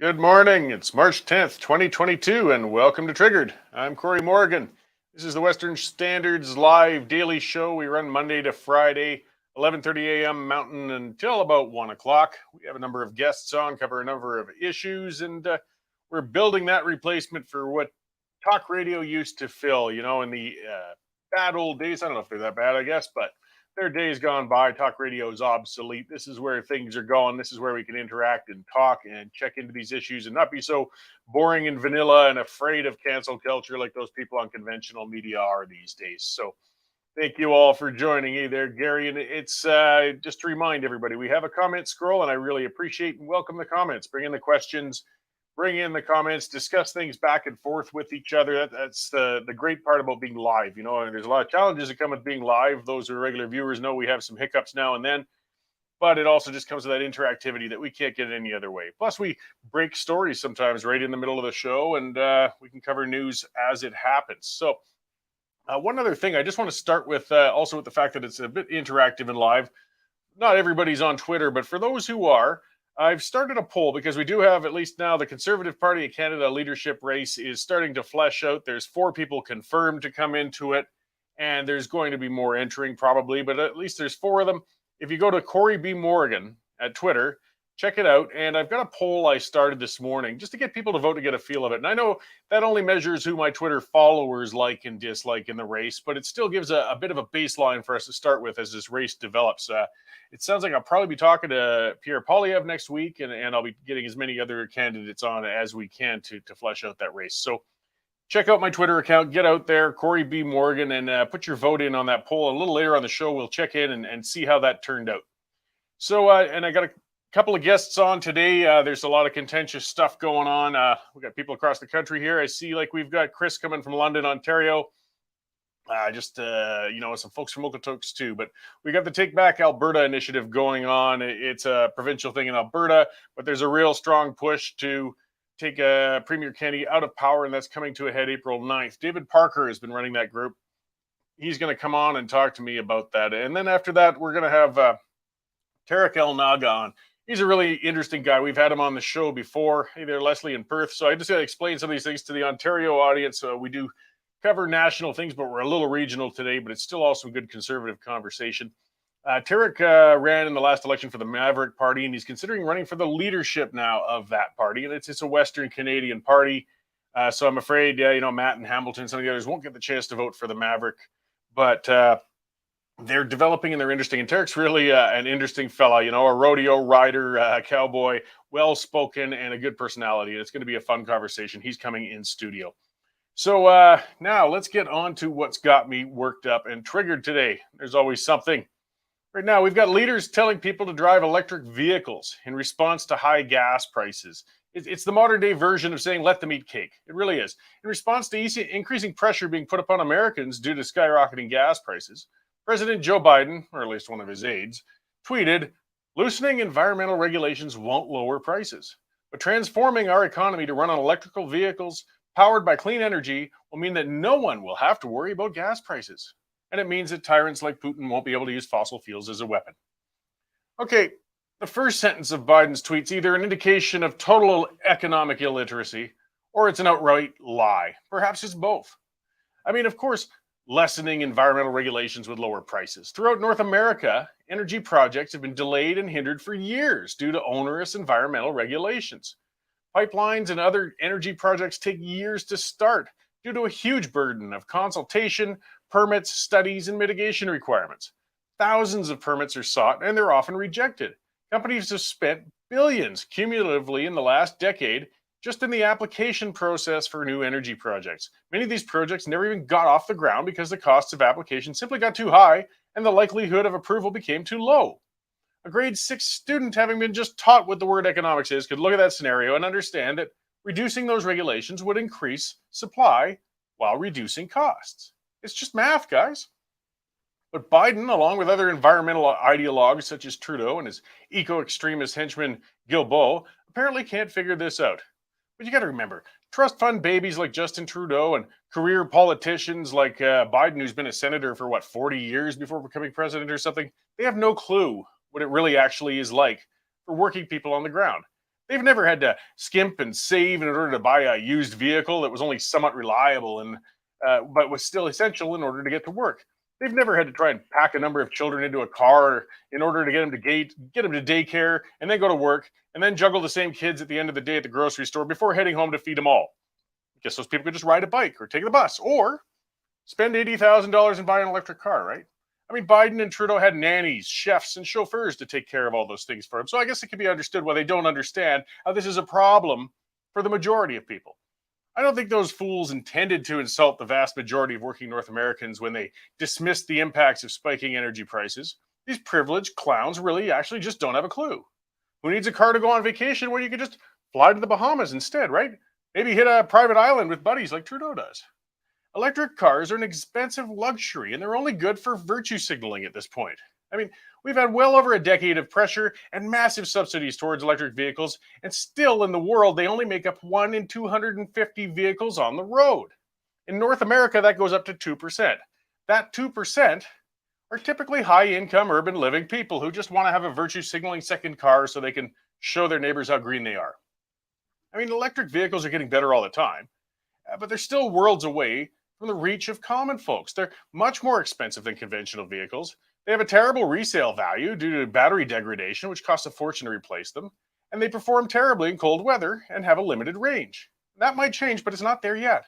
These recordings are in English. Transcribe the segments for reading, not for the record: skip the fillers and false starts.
Good morning. It's March 10th, 2022, and welcome to Triggered. I'm Cory Morgan. This is the Western Standards live daily show. We run Monday to Friday, 11:30 a.m. Mountain until about 1 o'clock. We have a number of guests on, cover a number of issues, and we're building that replacement for what talk radio used to fill, in the bad old days. I don't know if they're that bad, I guess, but their days gone by. Talk radio is obsolete. This is where things are going. This is where we can interact and talk and check into these issues and not be so boring and vanilla and afraid of cancel culture like those people on conventional media are these days. So thank you all for joining. Hey there, Gary. And it's just to remind everybody, we have a comment scroll, and I really appreciate and welcome the comments. Bring in the questions, bring in the comments, discuss things back and forth with each other. That's the great part about being live. And there's a lot of challenges that come with being live. Those who are regular viewers know we have some hiccups now and then, but it also just comes with that interactivity that we can't get any other way. Plus, we break stories sometimes right in the middle of the show, and we can cover news as it happens. So one other thing, I just want to start with also with the fact that it's a bit interactive and live. Not everybody's on Twitter, but for those who are, I've started a poll because we do have, at least now, the Conservative Party of Canada leadership race is starting to flesh out. There's 4 people confirmed to come into it, and there's going to be more entering probably, but at least there's 4 of them. If you go to Cory B. Morgan at Twitter, check it out. And I've got a poll I started this morning just to get people to vote, to get a feel of it. And I know that only measures who my Twitter followers like and dislike in the race, but it still gives a bit of a baseline for us to start with as this race develops. It sounds like I'll probably be talking to Pierre Poilievre next week, and I'll be getting as many other candidates on as we can to flesh out that race. So check out my Twitter account, get out there, Cory B. Morgan, and put your vote in on that poll. A little later on the show, we'll check in and see how that turned out. So, and I got a couple of guests on today. There's a lot of contentious stuff going on. We got people across the country here. I see we've got Chris coming from London, Ontario. Some folks from Okotoks too, but we got the Take Back Alberta initiative going on. It's a provincial thing in Alberta, but there's a real strong push to take Premier Kenney out of power, and that's coming to a head April 9th. David Parker has been running that group. He's going to come on and talk to me about that. And then after that, we're going to have Tariq Elnaga on. He's a really interesting guy. We've had him on the show before. Hey there, Leslie in Perth. So I just got to explain some of these things to the Ontario audience. We do cover national things, but we're a little regional today, but it's still also a good conservative conversation. Tariq ran in the last election for the Maverick Party, and he's considering running for the leadership now of that party. And it's a Western Canadian party. So I'm afraid, Matt and Hamilton, some of the others won't get the chance to vote for the Maverick, but they're developing and they're interesting. And Tariq's really an interesting fella, a rodeo rider, cowboy, well-spoken, and a good personality. And it's going to be a fun conversation. He's coming in studio. So now let's get on to what's got me worked up and triggered today. There's always something. Right now, we've got leaders telling people to drive electric vehicles in response to high gas prices. It's the modern day version of saying, let them eat cake. It really is. In response to increasing pressure being put upon Americans due to skyrocketing gas prices, President Joe Biden, or at least one of his aides, tweeted, loosening environmental regulations won't lower prices, but transforming our economy to run on electrical vehicles powered by clean energy will mean that no one will have to worry about gas prices. And it means that tyrants like Putin won't be able to use fossil fuels as a weapon. Okay, the first sentence of Biden's tweet's either an indication of total economic illiteracy or it's an outright lie. Perhaps it's both. I mean, of course, lessening environmental regulations would lower prices. Throughout North America, energy projects have been delayed and hindered for years due to onerous environmental regulations. Pipelines and other energy projects take years to start due to a huge burden of consultation, permits, studies, and mitigation requirements. Thousands of permits are sought, and they're often rejected. Companies have spent billions cumulatively in the last decade just in the application process for new energy projects. Many of these projects never even got off the ground because the costs of application simply got too high and the likelihood of approval became too low. A grade 6 student, having been just taught what the word economics is, could look at that scenario and understand that reducing those regulations would increase supply while reducing costs. It's just math, guys. But Biden, along with other environmental ideologues such as Trudeau and his eco-extremist henchman Guilbeault, apparently can't figure this out. But you got to remember, trust fund babies like Justin Trudeau and career politicians like Biden, who's been a senator for 40 years before becoming president or something, they have no clue what it really actually is like for working people on the ground. They've never had to skimp and save in order to buy a used vehicle that was only somewhat reliable and but was still essential in order to get to work. They've never had to try and pack a number of children into a car in order to get them to daycare and then go to work and then juggle the same kids at the end of the day at the grocery store before heading home to feed them all. I guess those people could just ride a bike or take the bus or spend $80,000 and buy an electric car, right? I mean, Biden and Trudeau had nannies, chefs, and chauffeurs to take care of all those things for them. So I guess it can be understood why they don't understand how this is a problem for the majority of people. I don't think those fools intended to insult the vast majority of working North Americans when they dismissed the impacts of spiking energy prices. These privileged clowns really actually just don't have a clue. Who needs a car to go on vacation when you can just fly to the Bahamas instead, right? Maybe hit a private island with buddies like Trudeau does. Electric cars are an expensive luxury, and they're only good for virtue signaling at this point. I mean, we've had well over a decade of pressure and massive subsidies towards electric vehicles, and still in the world, they only make up 1 in 250 vehicles on the road. In North America, that goes up to 2%. That 2% are typically high-income urban living people who just want to have a virtue signaling second car so they can show their neighbors how green they are. I mean, electric vehicles are getting better all the time, but they're still worlds away from the reach of common folks. They're much more expensive than conventional vehicles. They have a terrible resale value due to battery degradation, which costs a fortune to replace them. And they perform terribly in cold weather and have a limited range. That might change, but it's not there yet.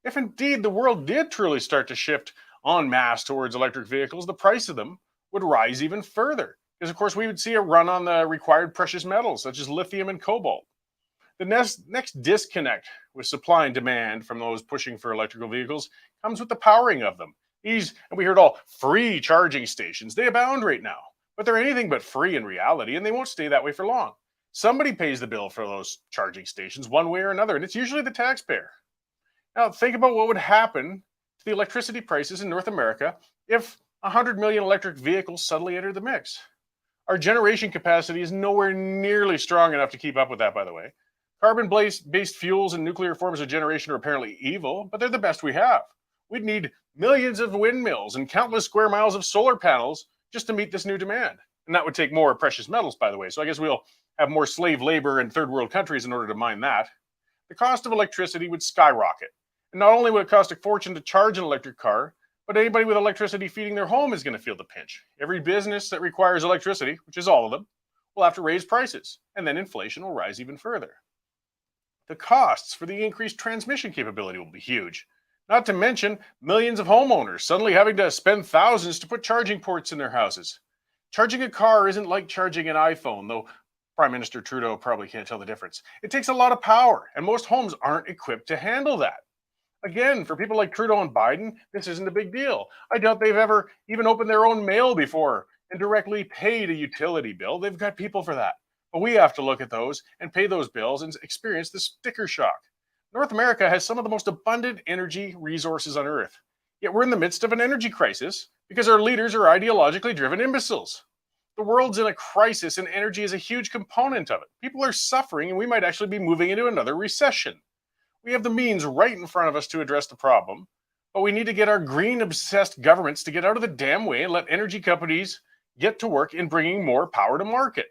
If indeed the world did truly start to shift en masse towards electric vehicles, the price of them would rise even further. Because, of course, we would see a run on the required precious metals, such as lithium and cobalt. The next disconnect with supply and demand from those pushing for electrical vehicles comes with the powering of them. And we heard all free charging stations. They abound right now, but they're anything but free in reality, and they won't stay that way for long. Somebody pays the bill for those charging stations one way or another, and it's usually the taxpayer. Now, think about what would happen to the electricity prices in North America if 100 million electric vehicles suddenly entered the mix. Our generation capacity is nowhere nearly strong enough to keep up with that, by the way. Carbon-based fuels and nuclear forms of generation are apparently evil, but they're the best we have. We'd need millions of windmills and countless square miles of solar panels just to meet this new demand. And that would take more precious metals, by the way. So I guess we'll have more slave labor in third world countries in order to mine that. The cost of electricity would skyrocket. And not only would it cost a fortune to charge an electric car, but anybody with electricity feeding their home is going to feel the pinch. Every business that requires electricity, which is all of them, will have to raise prices. And then inflation will rise even further. The costs for the increased transmission capability will be huge. Not to mention millions of homeowners suddenly having to spend thousands to put charging ports in their houses. Charging a car isn't like charging an iPhone, though Prime Minister Trudeau probably can't tell the difference. It takes a lot of power, and most homes aren't equipped to handle that. Again, for people like Trudeau and Biden, this isn't a big deal. I doubt they've ever even opened their own mail before and directly paid a utility bill. They've got people for that. But we have to look at those and pay those bills and experience the sticker shock. North America has some of the most abundant energy resources on Earth. Yet we're in the midst of an energy crisis because our leaders are ideologically driven imbeciles. The world's in a crisis and energy is a huge component of it. People are suffering and we might actually be moving into another recession. We have the means right in front of us to address the problem, but we need to get our green-obsessed governments to get out of the damn way and let energy companies get to work in bringing more power to market.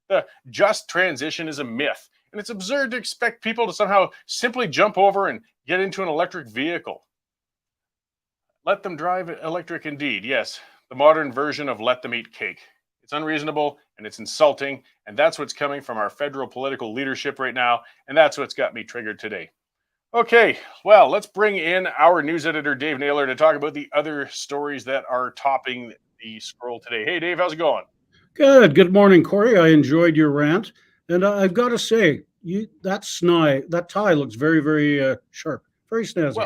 The just transition is a myth, and it's absurd to expect people to somehow simply jump over and get into an electric vehicle. Let them drive electric indeed, yes, the modern version of let them eat cake. It's unreasonable and it's insulting, and that's what's coming from our federal political leadership right now, and that's what's got me triggered today. Okay, well, let's bring in our news editor, Dave Naylor, to talk about the other stories that are topping the scroll today. Hey, Dave, how's it going? Good. Good morning, Cory. I enjoyed your rant, and I've got to say, that tie looks very, very sharp, very snazzy.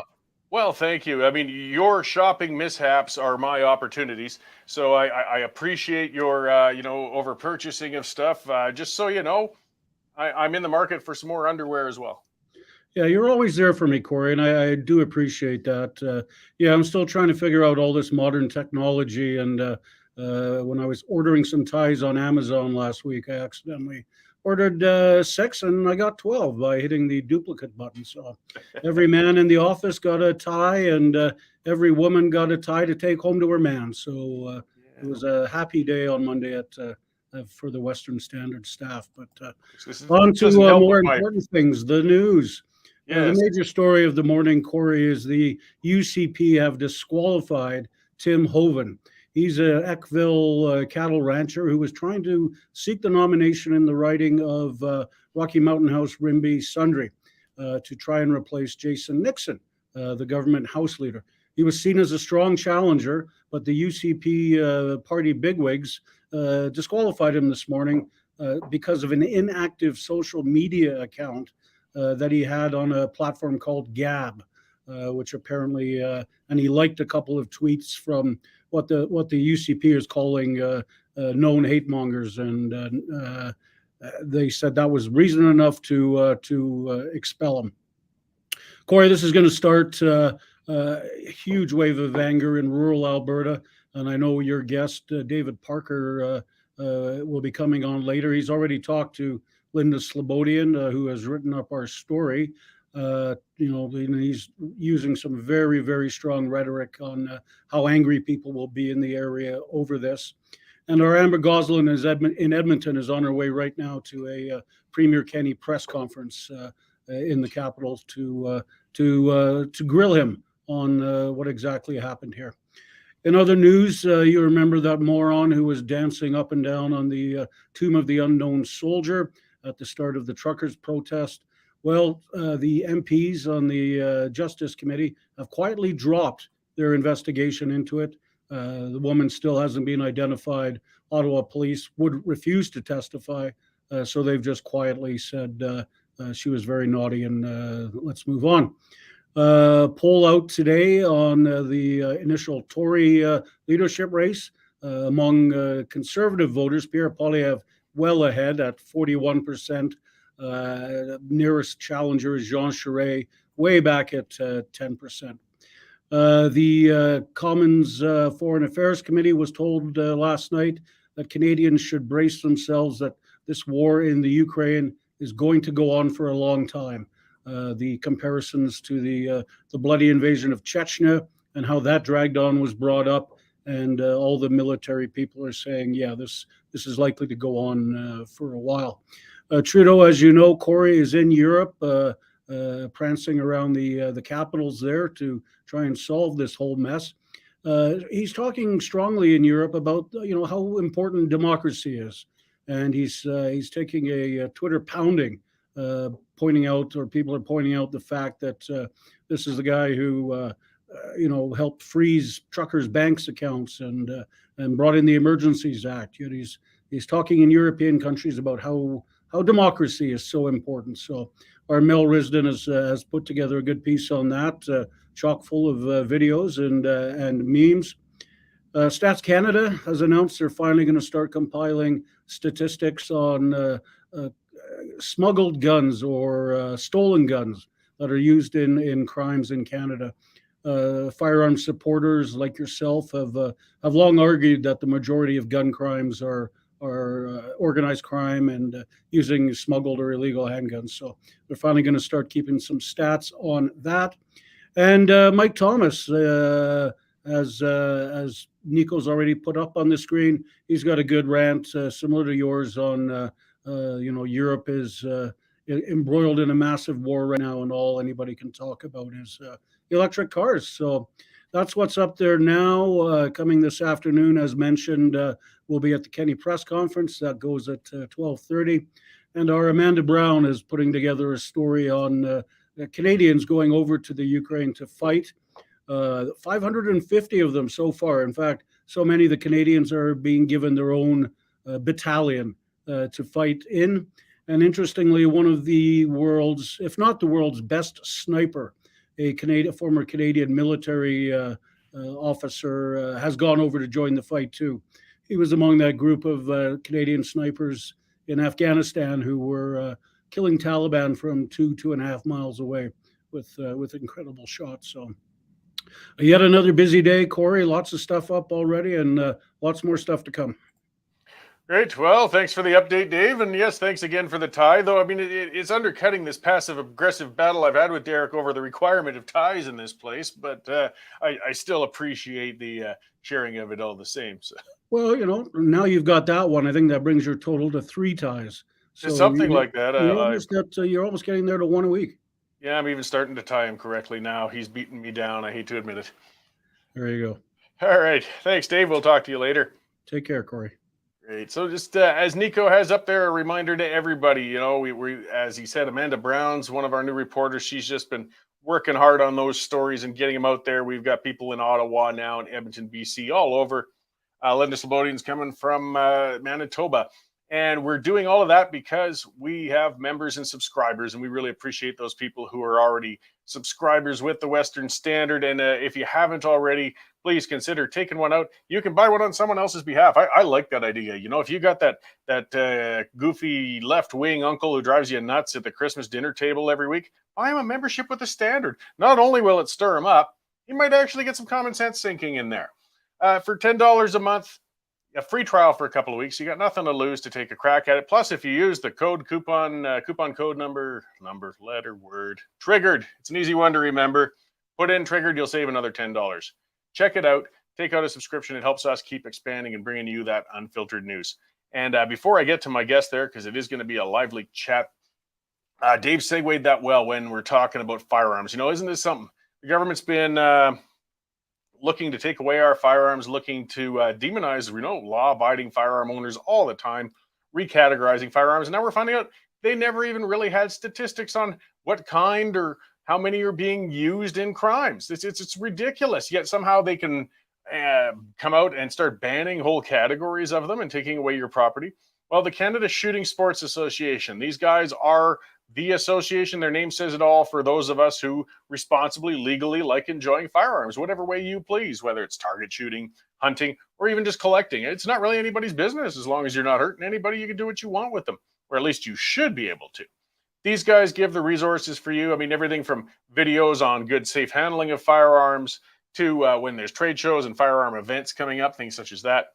Well, thank you. I mean, your shopping mishaps are my opportunities, so I appreciate your over purchasing of stuff. Just so you know, I'm in the market for some more underwear as well. Yeah, you're always there for me, Cory, and I do appreciate that. Yeah, I'm still trying to figure out all this modern technology, and when I was ordering some ties on Amazon last week, I accidentally ordered 6 and I got 12 by hitting the duplicate button. So every man in the office got a tie, and every woman got a tie to take home to her man. So it was a happy day on Monday at for the Western Standard staff. But This on to doesn't help more with my important things, the news. The yes. major story of the morning, Cory, is the UCP have disqualified Tim Hoven. He's a Eckville cattle rancher who was trying to seek the nomination in the riding of Rocky Mountain House Rimbey Sundre to try and replace Jason Nixon, the government House leader. He was seen as a strong challenger, but the UCP party bigwigs disqualified him this morning because of an inactive social media account that he had on a platform called Gab, which apparently, and he liked a couple of tweets from what the UCP is calling known hate mongers, and they said that was reason enough to expel him. Cory, this is going to start a huge wave of anger in rural Alberta, and I know your guest David Parker will be coming on later. He's already talked to Linda Slobodian, who has written up our story. He's using some very, very strong rhetoric on how angry people will be in the area over this. And our Amber Goslin in Edmonton is on her way right now to a Premier Kenney press conference in the capital to grill him on what exactly happened here. In other news, you remember that moron who was dancing up and down on the tomb of the unknown soldier at the start of the truckers' protest. Well, the MPs on the Justice Committee have quietly dropped their investigation into it. The woman still hasn't been identified. Ottawa police would refuse to testify, so they've just quietly said she was very naughty and let's move on. Poll out today on the initial Tory leadership race among conservative voters. Pierre Poilievre well ahead at 41%. Nearest challenger is Jean Charest, way back at 10%. The Commons Foreign Affairs Committee was told last night that Canadians should brace themselves that this war in the Ukraine is going to go on for a long time. The comparisons to the bloody invasion of Chechnya and how that dragged on was brought up, and all the military people are saying, yeah, this is likely to go on for a while. Trudeau, as you know, Cory, is in Europe, prancing around the capitals there to try and solve this whole mess. He's talking strongly in Europe about how important democracy is, and he's taking a Twitter pounding, pointing out, or people are pointing out the fact that this is the guy who helped freeze truckers' banks accounts and brought in the Emergencies Act. Yet he's talking in European countries about how democracy is so important. So our Mel Risden has put together a good piece on that, chock full of videos and memes. Stats Canada has announced they're finally going to start compiling statistics on smuggled guns or stolen guns that are used in crimes in Canada. Firearms supporters like yourself have long argued that the majority of gun crimes are organized crime and using smuggled or illegal handguns. So they're finally going to start keeping some stats on that. And Mike Thomas, as Nico's already put up on the screen, he's got a good rant similar to yours on Europe is embroiled in a massive war right now, and all anybody can talk about is electric cars. So that's what's up there now. Coming this afternoon, as mentioned, we'll be at the Kenney press conference. That goes at 12:30. And our Amanda Brown is putting together a story on Canadians going over to the Ukraine to fight. 550 of them so far. In fact, so many the Canadians are being given their own battalion to fight in. And interestingly, one of the world's, if not the world's best sniper, a former Canadian military officer, has gone over to join the fight too. He was among that group of Canadian snipers in Afghanistan who were killing Taliban from 2.5 miles away with incredible shots. So yet another busy day, Cory. Lots of stuff up already, and lots more stuff to come. Great. Well, thanks for the update, Dave. And yes, thanks again for the tie. Though, I mean, it's undercutting this passive aggressive battle I've had with Derek over the requirement of ties in this place. But I still appreciate the sharing of it all the same. So Well, now you've got that one. I think that brings your total to 3 ties. it's So something like that. you're almost getting there to one a week. Yeah, I'm even starting to tie him correctly now. He's beating me down. I hate to admit it. There you go. All right. Thanks, Dave. We'll talk to you later. Take care, Cory. Great. So just as Nico has up there, a reminder to everybody, we as he said, Amanda Brown's one of our new reporters. She's just been working hard on those stories and getting them out there. We've got people in Ottawa now, in Edmonton, BC, all over. Linda Slobodian's coming from Manitoba. And we're doing all of that because we have members and subscribers, and we really appreciate those people who are already subscribers with the Western Standard. And if you haven't already, please consider taking one out. You can buy one on someone else's behalf. I like that idea. If you got that goofy left-wing uncle who drives you nuts at the Christmas dinner table every week, buy him a membership with the Standard. Not only will it stir him up, you might actually get some common sense sinking in there. For $10 a month, a free trial for a couple of weeks. You got nothing to lose to take a crack at it. Plus, if you use the coupon code number, letter, word, triggered. It's an easy one to remember. Put in triggered, you'll save another $10. Check it out. Take out a subscription. It helps us keep expanding and bringing you that unfiltered news. And before I get to my guest there, because it is going to be a lively chat, Dave segued that well when we're talking about firearms. Isn't this something? The government's been looking to take away our firearms, looking to demonize, law-abiding firearm owners all the time, recategorizing firearms. And now we're finding out they never even really had statistics on what kind or how many are being used in crimes. It's ridiculous. Yet somehow they can come out and start banning whole categories of them and taking away your property. Well, the Canada Shooting Sports Association, these guys are the association. Their name says it all for those of us who responsibly, legally like enjoying firearms, whatever way you please, whether it's target shooting, hunting, or even just collecting. It's not really anybody's business. As long as you're not hurting anybody, you can do what you want with them, or at least you should be able to. These guys give the resources for you. I mean, everything from videos on good, safe handling of firearms to when there's trade shows and firearm events coming up, things such as that.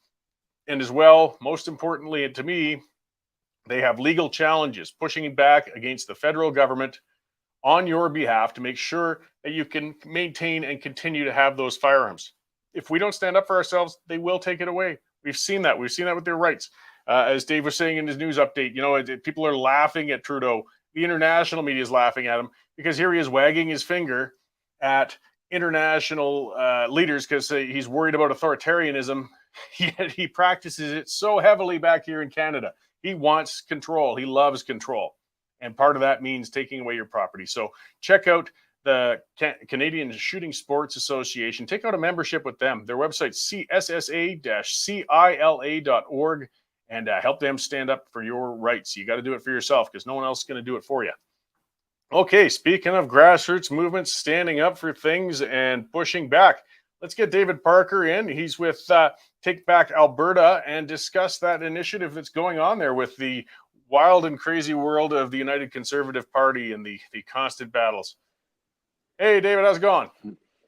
And as well, most importantly, and to me, they have legal challenges pushing back against the federal government on your behalf to make sure that you can maintain and continue to have those firearms. If we don't stand up for ourselves, they will take it away. We've seen that. We've seen that with their rights. As Dave was saying in his news update, people are laughing at Trudeau. The international media is laughing at him because here he is wagging his finger at international leaders because he's worried about authoritarianism, yet he practices it so heavily back here in Canada. He wants control. He loves control. And part of that means taking away your property. So check out the Canadian Shooting Sports Association. Take out a membership with them. Their website, ssa-cila.org, and help them stand up for your rights. You got to do it for yourself because no one else is going to do it for you. Okay, speaking of grassroots movements standing up for things and pushing back, let's get David Parker in. He's with Take Back Alberta and discuss that initiative that's going on there with the wild and crazy world of the United Conservative Party and the constant battles. Hey, David, how's it going?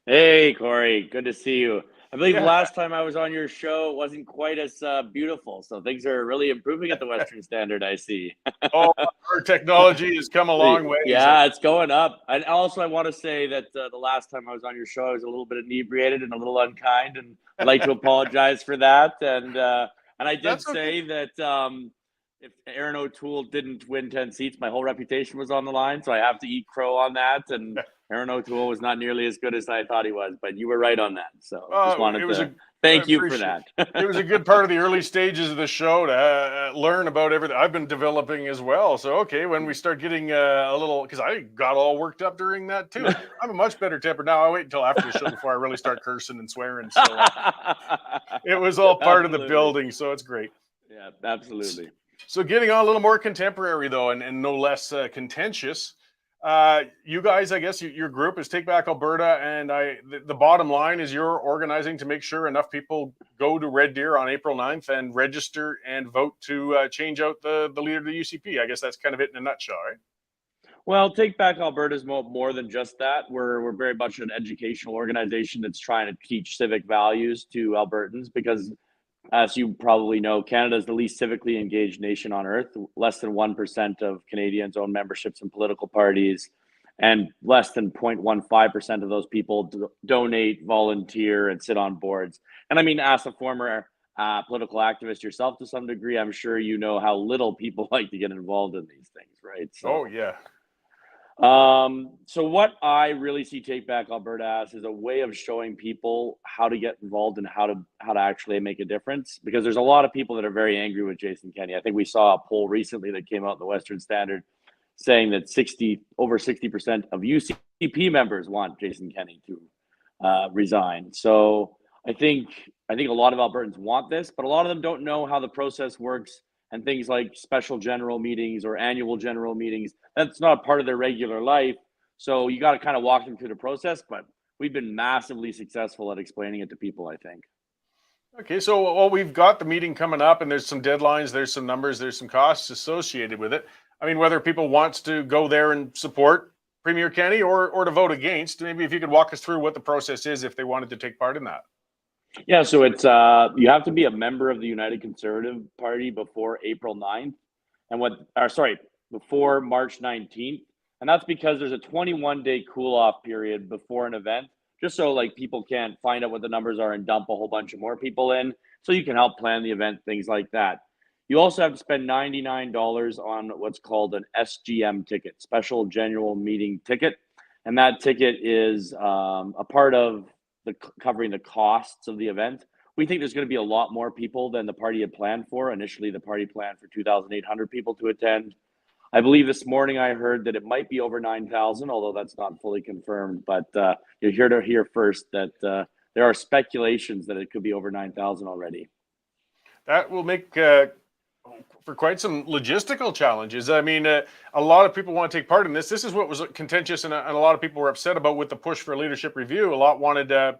Hey, Cory. Good to see you. I believe last time I was on your show, it wasn't quite as beautiful. So things are really improving at the Western Standard, I see. Oh, our technology has come a long way. Yeah, it's going up. And also, I want to say that the last time I was on your show, I was a little bit inebriated and a little unkind. And I'd like to apologize for that. And I did say that if Aaron O'Toole didn't win 10 seats, my whole reputation was on the line. So I have to eat crow on that. And Aaron O'Toole was not nearly as good as I thought he was, but you were right on that. So just wanted to thank you for that. It was a good part of the early stages of the show to learn about everything I've been developing as well. So, okay, when we start getting a little, because I got all worked up during that too. I'm a much better temper now. I wait until after the show before I really start cursing and swearing. So it was all part of the building. So it's great. Yeah, absolutely. So getting on a little more contemporary though, and no less contentious. You guys, I guess your group is Take Back Alberta, and the bottom line is you're organizing to make sure enough people go to Red Deer on April 9th and register and vote to change out the leader of the UCP. I guess that's kind of it in a nutshell, right? Well, Take Back Alberta is more than just that. We're very much an educational organization that's trying to teach civic values to Albertans because as you probably know, Canada is the least civically engaged nation on earth. Less than 1% of Canadians own memberships in political parties, and less than 0.15% of those people donate, volunteer, and sit on boards. And I mean, as a former political activist yourself to some degree, I'm sure you know how little people like to get involved in these things, right? So, oh, yeah. So what I really see Take Back Alberta as is a way of showing people how to get involved and how to actually make a difference, because there's a lot of people that are very angry with Jason Kenney. I think we saw a poll recently that came out in the Western Standard saying that over 60% of UCP members want Jason Kenney to resign. So I think a lot of Albertans want this, but a lot of them don't know how the process works, and things like special general meetings or annual general meetings, that's not a part of their regular life. So you got to kind of walk them through the process, but we've been massively successful at explaining it to people, I think. Okay, so well, we've got the meeting coming up, and there's some deadlines, there's some numbers, there's some costs associated with it. I mean, whether people want to go there and support Premier Kenney or to vote against, maybe if you could walk us through what the process is if they wanted to take part in that. Yeah, so it's you have to be a member of the United Conservative Party before April 9th, before March 19th. And that's because there's a 21-day cool-off period before an event, just so like people can't find out what the numbers are and dump a whole bunch of more people in, so you can help plan the event, things like that. You also have to spend $99 on what's called an SGM ticket, Special General Meeting ticket. And that ticket is a part of covering the costs of the event. We think there's going to be a lot more people than the party had planned for. Initially, the party planned for 2,800 people to attend. I believe this morning I heard that it might be over 9,000, although that's not fully confirmed. But you're here to hear first that there are speculations that it could be over 9,000 already. That will make for quite some logistical challenges. I mean, a lot of people want to take part in this. This is what was contentious, and a lot of people were upset about with the push for leadership review. A lot wanted to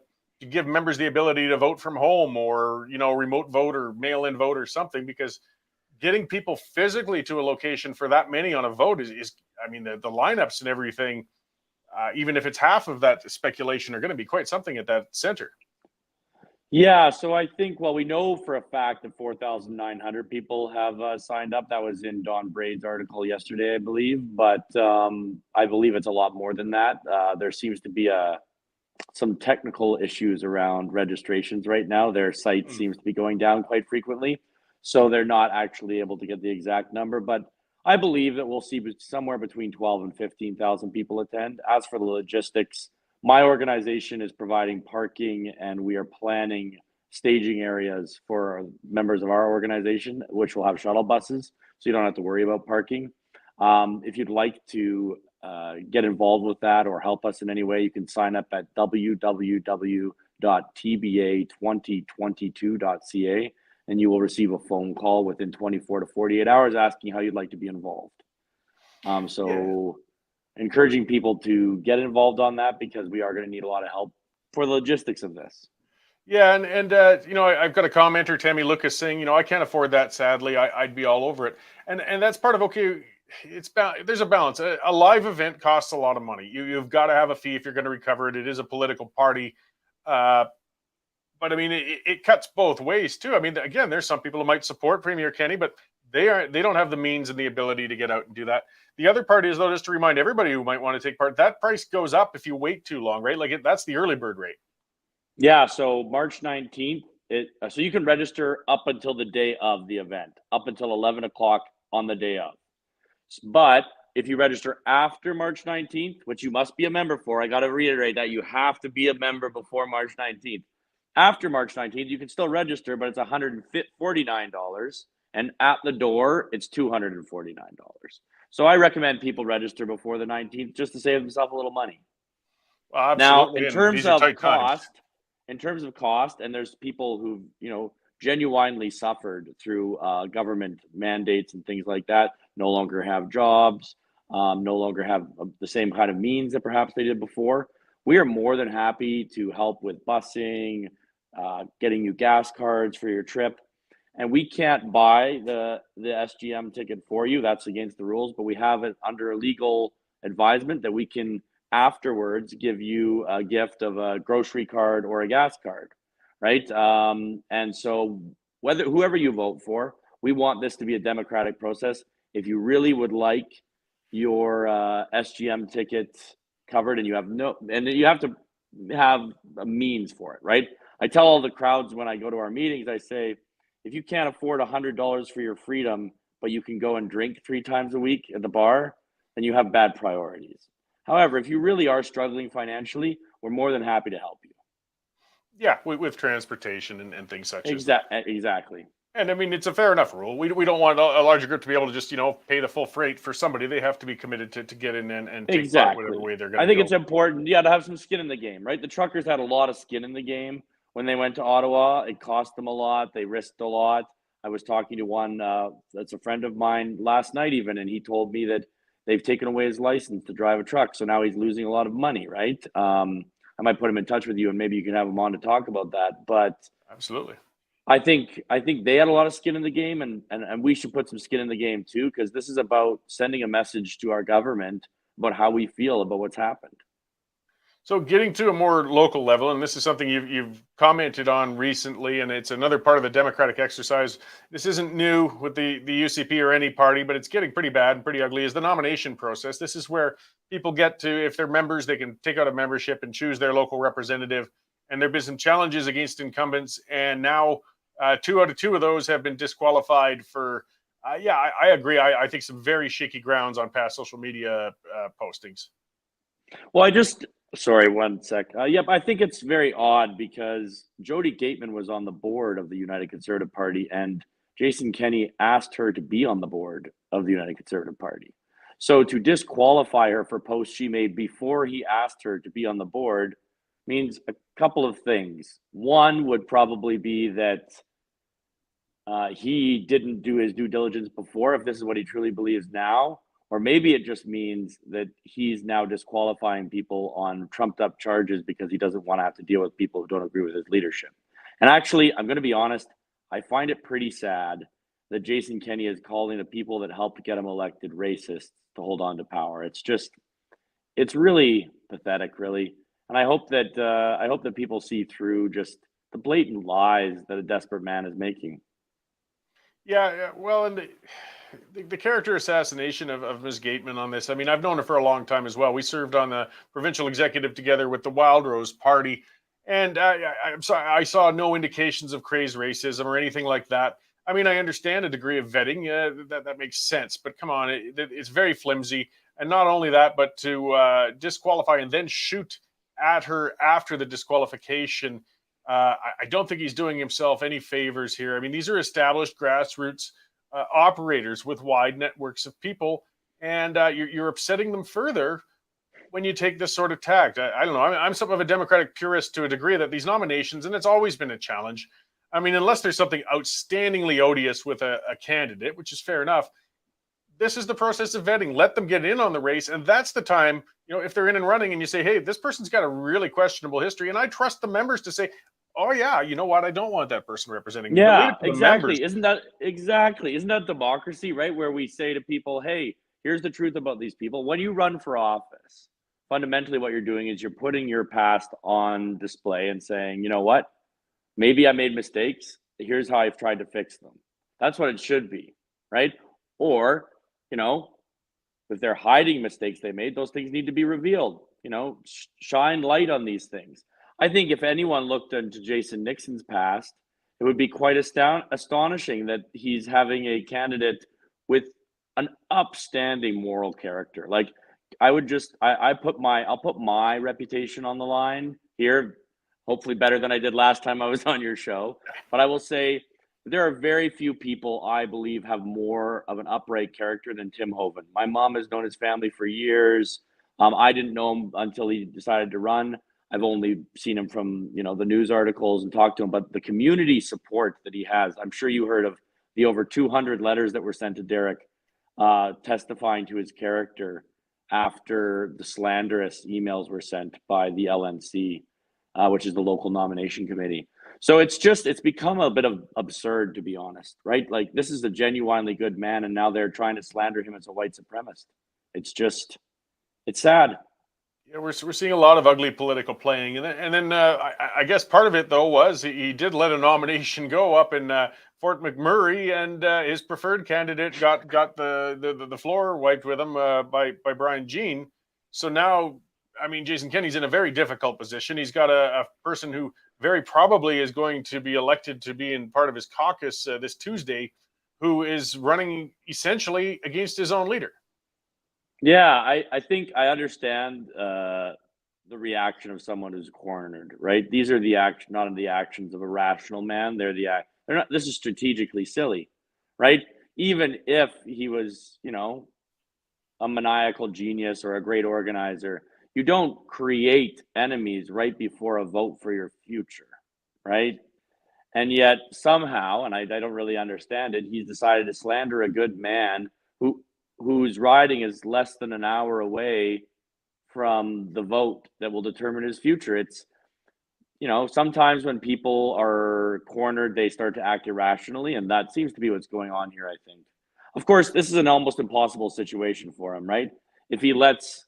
give members the ability to vote from home, or remote vote or mail-in vote or something, because getting people physically to a location for that many on a vote is I mean, the lineups and everything, even if it's half of that speculation, are going to be quite something at that center. Yeah, so I think, we know for a fact that 4,900 people have signed up. That was in Don Braid's article yesterday, I believe. But I believe it's a lot more than that. There seems to be some technical issues around registrations right now. Their site seems to be going down quite frequently, so they're not actually able to get the exact number. But I believe that we'll see somewhere between 12 and 15,000 people attend. As for the logistics, my organization is providing parking, and we are planning staging areas for members of our organization, which will have shuttle buses, so you don't have to worry about parking. If you'd like to get involved with that or help us in any way, you can sign up at www.tba2022.ca, and you will receive a phone call within 24 to 48 hours asking how you'd like to be involved. Encouraging people to get involved on that, because we are going to need a lot of help for the logistics of this. Yeah, and I've got a commenter, Tammy Lucas, saying, I can't afford that, sadly. I'd be all over it. And that's part of, okay, there's a balance. A live event costs a lot of money. You've got to have a fee if you're going to recover it. It is a political party. But I mean, it cuts both ways too. I mean, again, there's some people who might support Premier Kenney, but they don't have the means and the ability to get out and do that. The other part is, though, just to remind everybody who might want to take part, that price goes up if you wait too long, right? Like that's the early bird rate. Yeah, so March 19th, so you can register up until the day of the event, up until 11 o'clock on the day of. But if you register after March 19th, which you must be a member for, I got to reiterate that you have to be a member before March 19th. After March 19th, you can still register, but it's $149. And at the door, it's $249. So I recommend people register before the 19th just to save themselves a little money. Well, now, in terms of cost, and there's people who genuinely suffered through government mandates and things like that, no longer have jobs, no longer have the same kind of means that perhaps they did before. We are more than happy to help with busing, getting you gas cards for your trip. And we can't buy the SGM ticket for you. That's against the rules, but we have it under a legal advisement that we can afterwards give you a gift of a grocery card or a gas card, right? And so whoever you vote for, we want this to be a democratic process. If you really would like your SGM ticket covered, and you have to have a means for it, right? I tell all the crowds when I go to our meetings, I say, if you can't afford $100 for your freedom, but you can go and drink 3 times a week at the bar, then you have bad priorities. However, if you really are struggling financially, we're more than happy to help you. Yeah, with transportation and things such as that. Exactly. And I mean, it's a fair enough rule. We don't want a larger group to be able to just, pay the full freight for somebody. They have to be committed to get in and take part whatever way they're going to I think it's important, to have some skin in the game, right? The truckers had a lot of skin in the game when they went to Ottawa. It cost them a lot. They risked a lot. I was talking to one that's a friend of mine last night even, and he told me that they've taken away his license to drive a truck. So now he's losing a lot of money, right? I might put him in touch with you, and maybe you can have him on to talk about that. But absolutely. I think they had a lot of skin in the game, and we should put some skin in the game too, because this is about sending a message to our government about how we feel about what's happened. So getting to a more local level, and this is something you've commented on recently, and it's another part of the democratic exercise. This isn't new with the UCP or any party, but it's getting pretty bad and pretty ugly, is the nomination process. This is where people get to, if they're members, they can take out a membership and choose their local representative. And there have been some challenges against incumbents, and now 2 out of 2 of those have been disqualified for, I agree. I think some very shaky grounds on past social media postings. Well, sorry, one sec. Yep, I think it's very odd because Jody Gateman was on the board of the United Conservative Party, and Jason Kenney asked her to be on the board of the United Conservative Party. So to disqualify her for posts she made before he asked her to be on the board means a couple of things. One would probably be that he didn't do his due diligence before, if this is what he truly believes now. Or maybe it just means that he's now disqualifying people on trumped up charges because he doesn't want to have to deal with people who don't agree with his leadership. And actually, I'm going to be honest, I find it pretty sad that Jason Kenney is calling the people that helped get him elected racists to hold on to power. It's really pathetic, really. And I hope that people see through just the blatant lies that a desperate man is making. Yeah, well, and the character assassination of Ms. Gateman on this, I mean, I've known her for a long time as well. We served on the provincial executive together with the Wild Rose Party, and I'm sorry, I saw no indications of crazed racism or anything like that. I mean, I understand a degree of vetting, that makes sense, but come on, it's very flimsy. And not only that, but to disqualify and then shoot at her after the disqualification, I don't think he's doing himself any favors here. I mean, these are established grassroots operators with wide networks of people, and you're upsetting them further when you take this sort of tact. I don't know. I'm something of a democratic purist to a degree that these nominations, and it's always been a challenge. I mean, unless there's something outstandingly odious with a candidate, which is fair enough, this is the process of vetting. Let them get in on the race, and that's the time, if they're in and running and you say, hey, this person's got a really questionable history, and I trust the members to say, oh yeah, you know what? I don't want that person representing me. Yeah, exactly. Isn't that democracy, right? Where we say to people, hey, here's the truth about these people. When you run for office, fundamentally what you're doing is you're putting your past on display and saying, you know what? Maybe I made mistakes. Here's how I've tried to fix them. That's what it should be, right? Or, if they're hiding mistakes they made, those things need to be revealed. Shine light on these things. I think if anyone looked into Jason Nixon's past, it would be quite astonishing that he's having a candidate with an upstanding moral character. Like, I'll put my reputation on the line here, hopefully better than I did last time I was on your show. But I will say there are very few people I believe have more of an upright character than Tim Hoven. My mom has known his family for years. I didn't know him until he decided to run. I've only seen him from, the news articles and talked to him, but the community support that he has, I'm sure you heard of the over 200 letters that were sent to Derek testifying to his character after the slanderous emails were sent by the LNC, which is the local nomination committee. So it's become a bit of absurd, to be honest, right? Like, this is a genuinely good man, and now they're trying to slander him as a white supremacist. It's sad. Yeah, we're seeing a lot of ugly political playing, and then I guess part of it though was he did let a nomination go up in Fort McMurray, and his preferred candidate got the floor wiped with him by Brian Jean. So now, I mean, Jason Kenney's in a very difficult position. He's got a person who very probably is going to be elected to be in part of his caucus this Tuesday, who is running essentially against his own leader. Yeah, I think I understand the reaction of someone who's cornered, right? These are not the actions of a rational man. They're not. This is strategically silly, right? Even if he was, a maniacal genius or a great organizer, you don't create enemies right before a vote for your future, right? And yet somehow, and I don't really understand it, he's decided to slander a good man whose riding is less than an hour away from the vote that will determine his future. It's, sometimes when people are cornered, they start to act irrationally, and that seems to be what's going on here, I think. Of course, this is an almost impossible situation for him, right? If he lets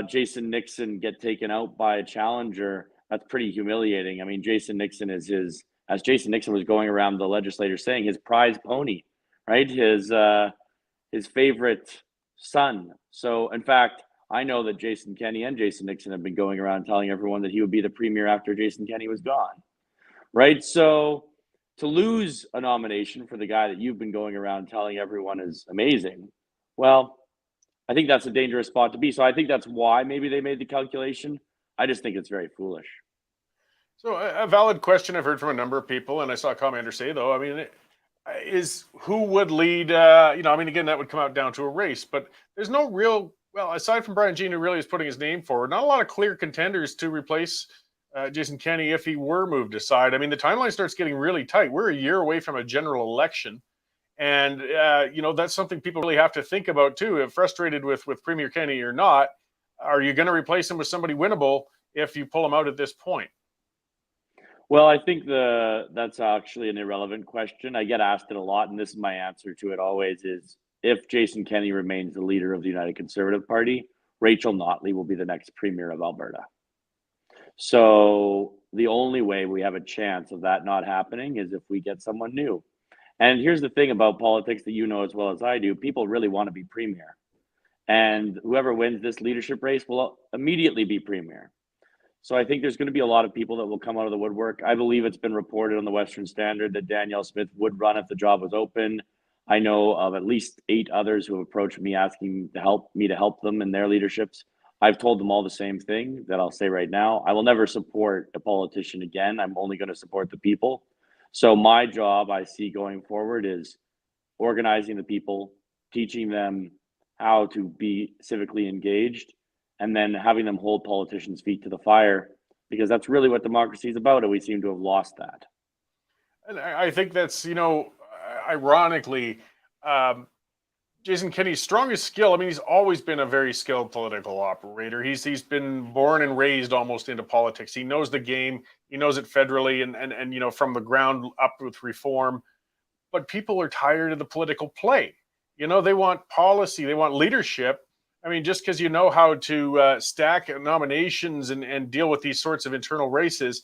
Jason Nixon get taken out by a challenger, that's pretty humiliating. I mean, Jason Nixon is as Jason Nixon was going around the legislature saying, his prize pony, right? His favorite son. So, in fact, I know that Jason Kenney and Jason Nixon have been going around telling everyone that he would be the premier after Jason Kenney was gone, right? So to lose a nomination for the guy that you've been going around telling everyone is amazing, well, I think that's a dangerous spot to be. So I think that's why maybe they made the calculation. I just think it's very foolish. So a valid question I've heard from a number of people, and I saw a commenter say, though, I mean, is who would lead, again, that would come out down to a race, but there's no real, well, aside from Brian Jean, who really is putting his name forward, not a lot of clear contenders to replace Jason Kenney if he were moved aside. I mean, the timeline starts getting really tight. We're a year away from a general election. And, that's something people really have to think about, too. If frustrated with Premier Kenney or not, are you going to replace him with somebody winnable if you pull him out at this point? Well, I think that's actually an irrelevant question. I get asked it a lot, and this is my answer to it always is, if Jason Kenney remains the leader of the United Conservative Party, Rachel Notley will be the next premier of Alberta. So the only way we have a chance of that not happening is if we get someone new. And here's the thing about politics that you know as well as I do. People really want to be premier. And whoever wins this leadership race will immediately be premier. So I think there's going to be a lot of people that will come out of the woodwork. I believe it's been reported on the Western Standard that Danielle Smith would run if the job was open. I know of at least 8 others who have approached me asking to help them in their leaderships. I've told them all the same thing that I'll say right now. I will never support a politician again. I'm only going to support the people. So my job I see going forward is organizing the people, teaching them how to be civically engaged, and then having them hold politicians' feet to the fire, because that's really what democracy is about, and we seem to have lost that. And I think that's, ironically, Jason Kenney's strongest skill, I mean, he's always been a very skilled political operator. He's been born and raised almost into politics. He knows the game. He knows it federally and from the ground up with reform. But people are tired of the political play. They want policy. They want leadership. I mean, just because you know how to stack nominations and deal with these sorts of internal races,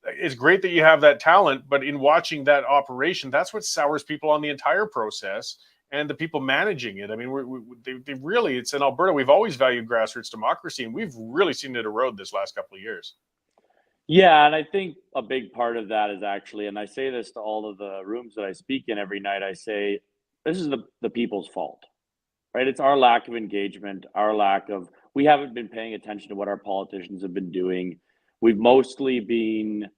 it's great that you have that talent. But in watching that operation, that's what sours people on the entire process. And the people managing it. I mean, they really, it's in Alberta. We've always valued grassroots democracy, and we've really seen it erode this last couple of years. Yeah, and I think a big part of that is actually, and I say this to all of the rooms that I speak in every night, I say, this is the people's fault, right? It's our lack of engagement, we haven't been paying attention to what our politicians have been doing. We've mostly been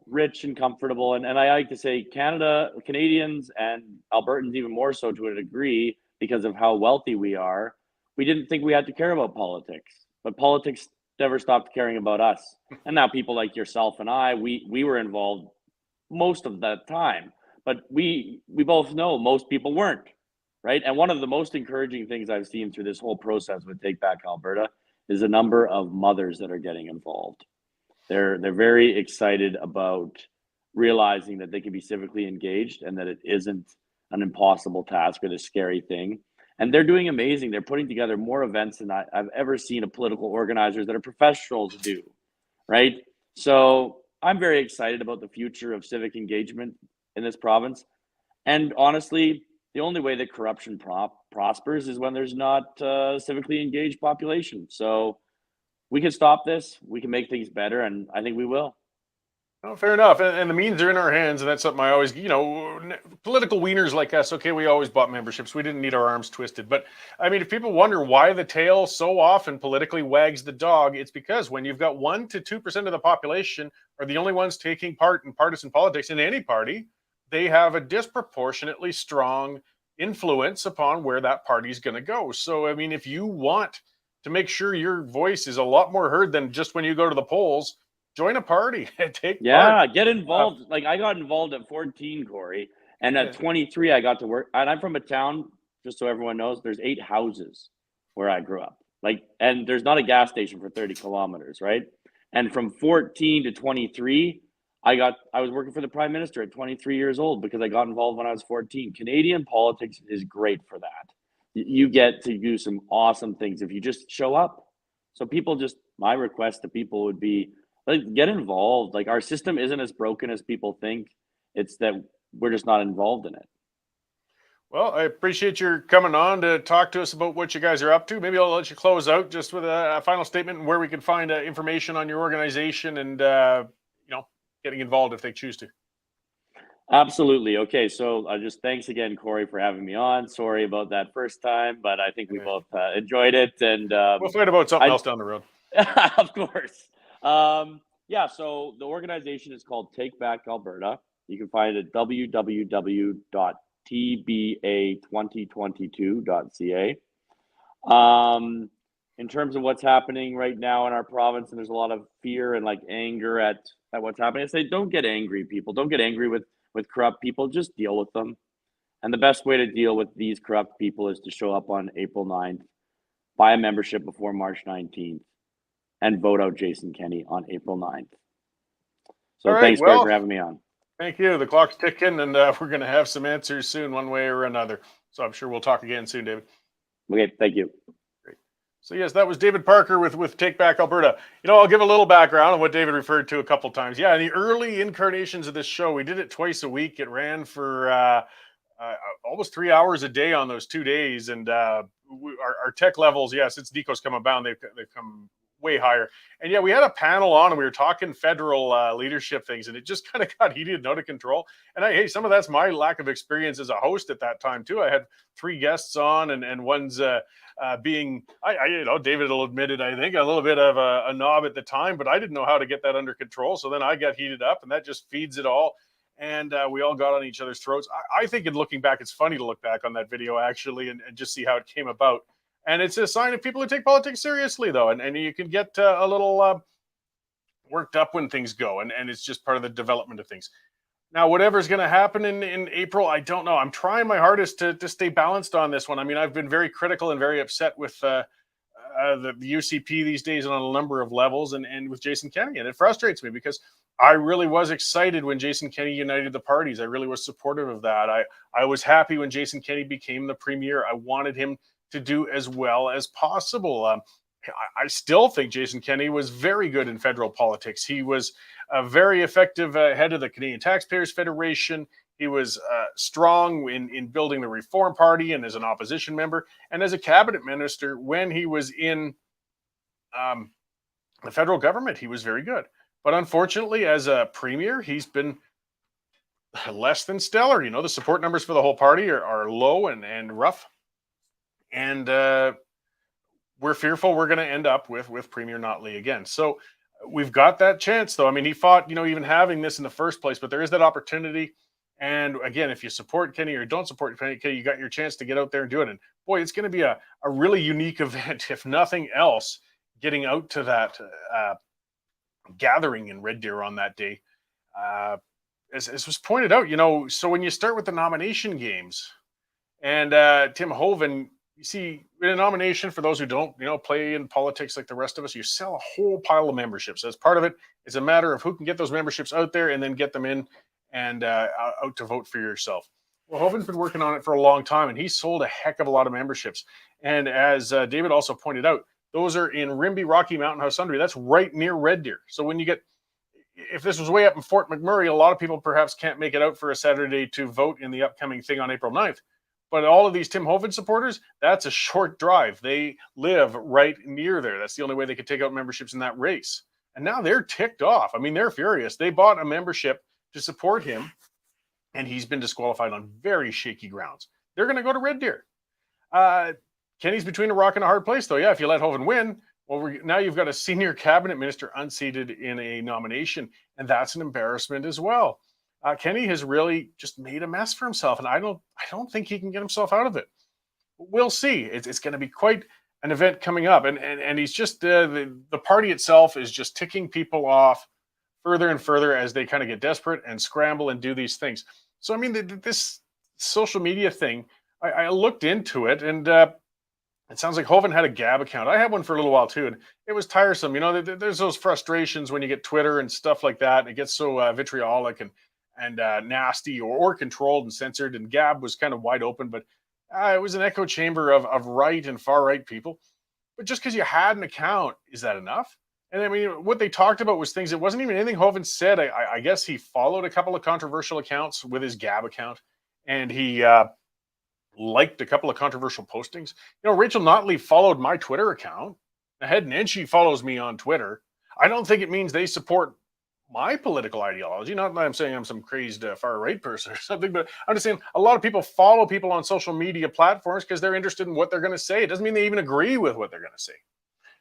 rich and comfortable. And I like to say Canadians and Albertans even more so to a degree because of how wealthy we are. We didn't think we had to care about politics, but politics never stopped caring about us. And now people like yourself and I, we were involved most of that time, but we both know most people weren't, right? And one of the most encouraging things I've seen through this whole process with Take Back Alberta is the number of mothers that are getting involved. They're very excited about realizing that they can be civically engaged and that it isn't an impossible task or this scary thing. And they're doing amazing. They're putting together more events than I've ever seen of political organizers that are professionals do, right? So I'm very excited about the future of civic engagement in this province. And honestly, the only way that corruption prospers is when there's not a civically engaged population. So we can stop this. We can make things better, and I think we will. Oh, fair enough. And the means are in our hands, and that's something I always, political wieners like us, okay, we always bought memberships. We didn't need our arms twisted. But I mean, if people wonder why the tail so often politically wags the dog, it's because when you've got 1 to 2% of the population are the only ones taking part in partisan politics in any party, they have a disproportionately strong influence upon where that party is going to go. So, I mean, if you want to make sure your voice is a lot more heard than just when you go to the polls, join a party and take part. Get involved. Like I got involved at 14, Cory, and at 23 I got to work. And I'm from a town, just so everyone knows, there's 8 houses where I grew up. Like, and there's not a gas station for 30 kilometers, right? And from 14 to 23, I was working for the Prime Minister at 23 years old because I got involved when I was 14. Canadian politics is great for that. You get to do some awesome things if you just show up. So my request to people would be, like, get involved. Like, our system isn't as broken as people think. It's that we're just not involved in it. Well, I appreciate your coming on to talk to us about what you guys are up to. Maybe I'll let you close out just with a final statement and where we can find information on your organization and, getting involved if they choose to. Absolutely. Okay, so just thanks again, Cory, for having me on. Sorry about that first time, but I think we both enjoyed it. And we'll fight about something else down the road. Of course. So the organization is called Take Back Alberta. You can find it at www.tba2022.ca. In terms of what's happening right now in our province, and there's a lot of fear and like anger at what's happening, I say don't get angry, people. Don't get angry with corrupt people. Just deal with them. And the best way to deal with these corrupt people is to show up on April 9th, buy a membership before March 19th, and vote out Jason Kenney on April 9th. So right, thanks, Greg, for having me on. Thank you. The clock's ticking, and we're going to have some answers soon, one way or another. So I'm sure we'll talk again soon, David. Okay, thank you. Great. So yes, that was David Parker with Take Back Alberta. I'll give a little background on what David referred to a couple times. Yeah, in the early incarnations of this show, we did it twice a week. It ran for almost 3 hours a day on those 2 days, and our tech levels, yes, since Nico's come about, they've come way higher. And yeah, we had a panel on and we were talking federal leadership things, and it just kind of got heated and out of control. And some of that's my lack of experience as a host at that time too. I had 3 guests on, and one's being, David will admit it, I think, a little bit of a knob at the time, but I didn't know how to get that under control. So then I got heated up, and that just feeds it all. And we all got on each other's throats. I think in looking back, it's funny to look back on that video actually and just see how it came about. And it's a sign of people who take politics seriously, though. And you can get a little worked up when things go. And it's just part of the development of things. Now, whatever's going to happen in April, I don't know. I'm trying my hardest to stay balanced on this one. I mean, I've been very critical and very upset with the UCP these days on a number of levels and with Jason Kenney. And it frustrates me because I really was excited when Jason Kenney united the parties. I really was supportive of that. I was happy when Jason Kenney became the premier. I wanted him to do as well as possible. I still think Jason Kenney was very good in federal politics. He was a very effective head of the Canadian Taxpayers Federation. He was strong in building the Reform Party and as an opposition member and as a cabinet minister when he was in the federal government. He was very good. But unfortunately, as a premier, he's been less than stellar. The support numbers for the whole party are low and rough. And we're fearful we're going to end up with Premier Notley again. So we've got that chance, though. I mean, he fought, even having this in the first place, but there is that opportunity. And again, if you support Kenney or don't support Kenney, you got your chance to get out there and do it. And boy, it's going to be a really unique event, if nothing else, getting out to that gathering in Red Deer on that day. As was pointed out, so when you start with the nomination games and Tim Hoven, you see, in a nomination, for those who don't, play in politics like the rest of us, you sell a whole pile of memberships. As part of it, it's a matter of who can get those memberships out there and then get them in and out to vote for yourself. Well, Hoven's been working on it for a long time, and he's sold a heck of a lot of memberships. And as David also pointed out, those are in Rimbey, Rocky Mountain, House Sundry. That's right near Red Deer. So when you get, if this was way up in Fort McMurray, a lot of people perhaps can't make it out for a Saturday to vote in the upcoming thing on April 9th. But all of these Tim Hoven supporters, that's a short drive. They live right near there. That's the only way they could take out memberships in that race. And now they're ticked off. I mean, they're furious. They bought a membership to support him, and he's been disqualified on very shaky grounds. They're going to go to Red Deer. Kenny's between a rock and a hard place, though. Yeah, if you let Hoven win, well, now you've got a senior cabinet minister unseated in a nomination, and that's an embarrassment as well. Kenny has really just made a mess for himself, and I don't think he can get himself out of it. We'll see. It's going to be quite an event coming up, and he's just the party itself is just ticking people off further and further as they kind of get desperate and scramble and do these things. So I mean, this social media thing, I looked into it, and it sounds like Hoven had a Gab account. I had one for a little while too, and it was tiresome. You know, there's those frustrations when you get Twitter and stuff like that, and it gets so vitriolic and nasty or controlled and censored, and Gab was kind of wide open, but it was an echo chamber of right and far right people. But just because you had an account, is that enough? And I mean, what they talked about was things, it wasn't even anything Hoven said. I guess he followed a couple of controversial accounts with his Gab account, and he liked a couple of controversial postings. You know, Rachel Notley followed my Twitter account. Ahead and she follows me on Twitter. I don't think it means they support my political ideology. Not that I'm saying I'm some crazed far right person or something, but I'm just saying a lot of people follow people on social media platforms because they're interested in what they're going to say. It doesn't mean they even agree with what they're going to say.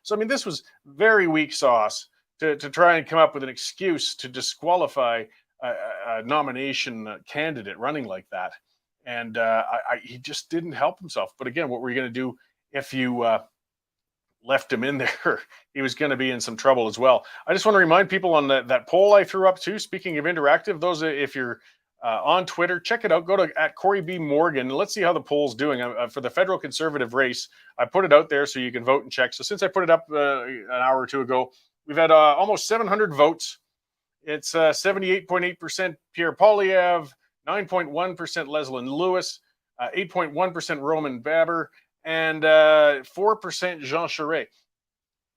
So, I mean, this was very weak sauce to try and come up with an excuse to disqualify a nomination candidate running like that. And he just didn't help himself. But again, what were you going to do if you left him in there? He was going to be in some trouble as well. I just want to remind people on that poll I threw up too. Speaking of interactive, those, if you're on Twitter, check it out. Go to @Cory B. Morgan. Let's see how the poll's doing for the federal conservative race. I put it out there so you can vote and check. So since I put it up an hour or two ago, we've had almost 700 votes. It's 78.8% Pierre Poilievre, 9.1% Leslyn Lewis, 8.1% Roman Baber, and 4% Jean Charest.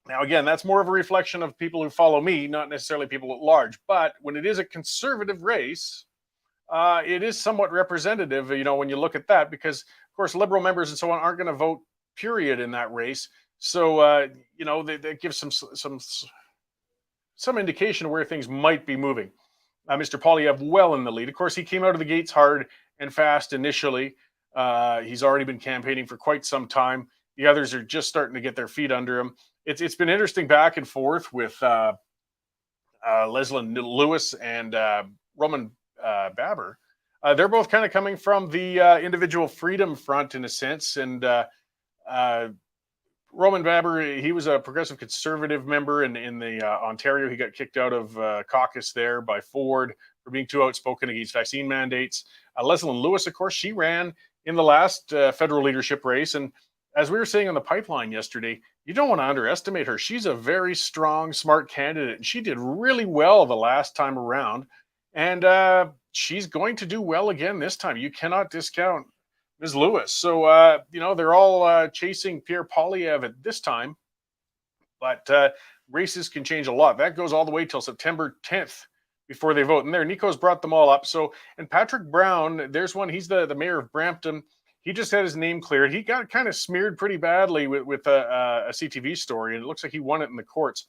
Now, again, that's more of a reflection of people who follow me, not necessarily people at large. But when it is a conservative race, it is somewhat representative, you know, when you look at that, because, of course, Liberal members and so on aren't going to vote, period, in that race. So, you know, that gives some indication of where things might be moving. Mr. Poilievre well in the lead. Of course, he came out of the gates hard and fast initially. He's already been campaigning for quite some time. The others are just starting to get their feet under him. It's been interesting back and forth with Leslyn Lewis and Roman Baber. They're both kind of coming from the individual freedom front in a sense. And Roman Baber, he was a progressive conservative member in the Ontario. He got kicked out of caucus there by Ford for being too outspoken against vaccine mandates. Leslyn Lewis, of course, she ran in the last federal leadership race. And as we were saying on the pipeline yesterday, you don't want to underestimate her. She's a very strong, smart candidate, and she did really well the last time around. And she's going to do well again this time. You cannot discount Ms. Lewis. So, you know, they're all chasing Pierre Poilievre at this time. But races can change a lot. That goes all the way till September 10th before they vote. And there, Nico's brought them all up. So, and Patrick Brown, there's one. He's the mayor of Brampton. He just had his name cleared. He got kind of smeared pretty badly with a CTV story, and it looks like he won it in the courts.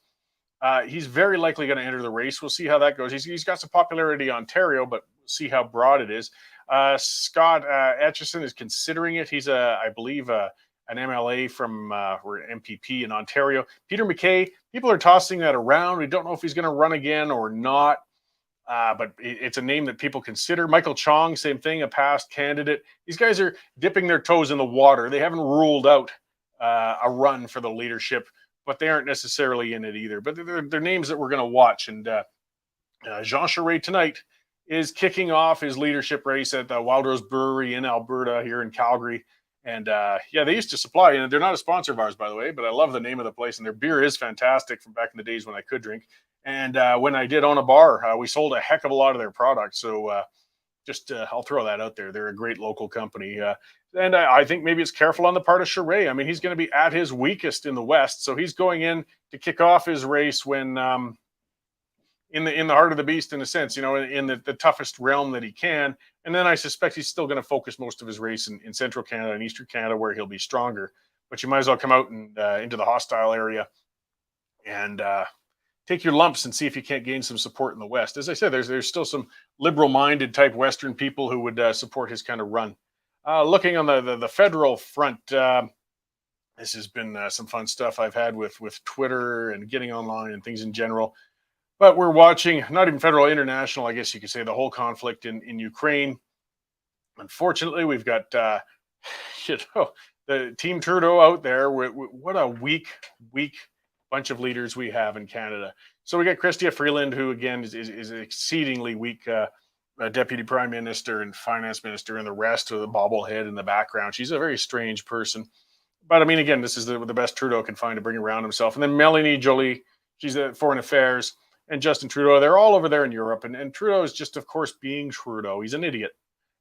He's very likely going to enter the race. We'll see how that goes. He's got some popularity in Ontario, but we'll see how broad it is. Scott Etchison is considering it. He's, I believe, an MLA from or MPP in Ontario. Peter MacKay, people are tossing that around. We don't know if he's going to run again or not. But it's a name that people consider. Michael Chong, same thing, a past candidate. These guys are dipping their toes in the water. They haven't ruled out a run for the leadership, but they aren't necessarily in it either. But they're names that we're going to watch. And Jean Charest tonight is kicking off his leadership race at the Wild Rose Brewery in Alberta here in Calgary. And yeah, they used to supply, and they're not a sponsor of ours, by the way, but I love the name of the place. And their beer is fantastic from back in the days when I could drink. And when I did own a bar, we sold a heck of a lot of their products. So just I'll throw that out there. They're a great local company. And I think maybe it's careful on the part of Charest. I mean, he's going to be at his weakest in the West. So he's going in to kick off his race when in the heart of the beast, in a sense, in the toughest realm that he can. And then I suspect he's still going to focus most of his race in central Canada and eastern Canada, where he'll be stronger. But you might as well come out and into the hostile area and take your lumps and see if you can't gain some support in the West. As I said, there's still some liberal-minded type Western people who would support his kind of run. Looking on the federal front, this has been some fun stuff I've had with Twitter and getting online and things in general. But we're watching, not even federal, international, I guess you could say, the whole conflict in Ukraine. Unfortunately, we've got, the Team Trudeau out there. What a weak bunch of leaders we have in Canada. So we got Chrystia Freeland, who again is exceedingly weak deputy prime minister and finance minister, and the rest of the bobblehead in the background. She's a very strange person. But I mean, again, this is the best Trudeau can find to bring around himself. And then Melanie Joly, she's at Foreign Affairs, and Justin Trudeau, they're all over there in Europe. And Trudeau is just, of course, being Trudeau. He's an idiot.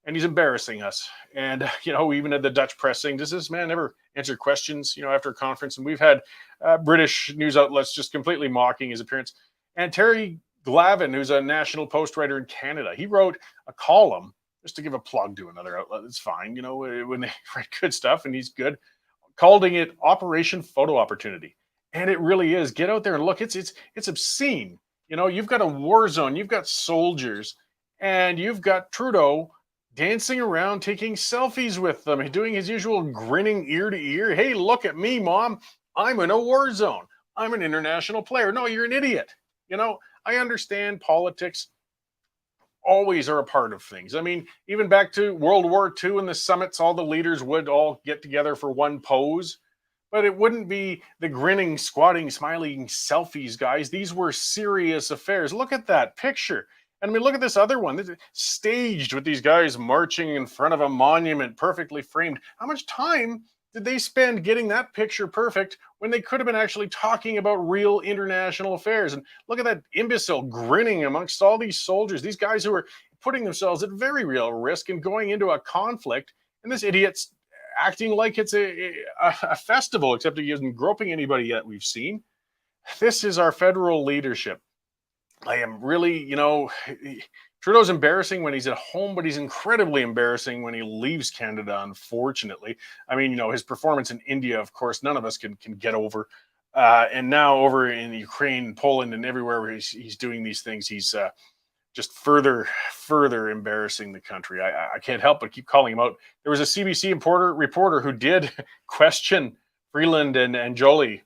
And he's embarrassing us. And, we even had the Dutch press saying, does this man ever answer questions, after a conference? And we've had British news outlets just completely mocking his appearance. And Terry Glavin, who's a National Post writer in Canada, he wrote a column, just to give a plug to another outlet. It's fine, when they write good stuff, and he's good, calling it Operation Photo Opportunity. And it really is. Get out there and look. It's obscene. You've got a war zone, you've got soldiers, and you've got Trudeau dancing around, taking selfies with them, doing his usual grinning ear to ear. Hey, look at me, Mom. I'm in a war zone. I'm an international player. No, you're an idiot. I understand politics always are a part of things. I mean, even back to World War II and the summits, all the leaders would all get together for one pose. But it wouldn't be the grinning, squatting, smiling selfies, guys. These were serious affairs. Look at that picture. And I mean, look at this other one. This is staged with these guys marching in front of a monument, perfectly framed. How much time did they spend getting that picture perfect when they could have been actually talking about real international affairs? And look at that imbecile grinning amongst all these soldiers, these guys who are putting themselves at very real risk and going into a conflict. And this idiot's acting like it's a festival, except he isn't groping anybody yet we've seen. This is our federal leadership. I am really, Trudeau's embarrassing when he's at home, but he's incredibly embarrassing when he leaves Canada, unfortunately. I mean, his performance in India, of course, none of us can get over. And now over in Ukraine, Poland, and everywhere where he's doing these things, he's just further embarrassing the country. I can't help but keep calling him out. There was a CBC reporter who did question Freeland and Joly,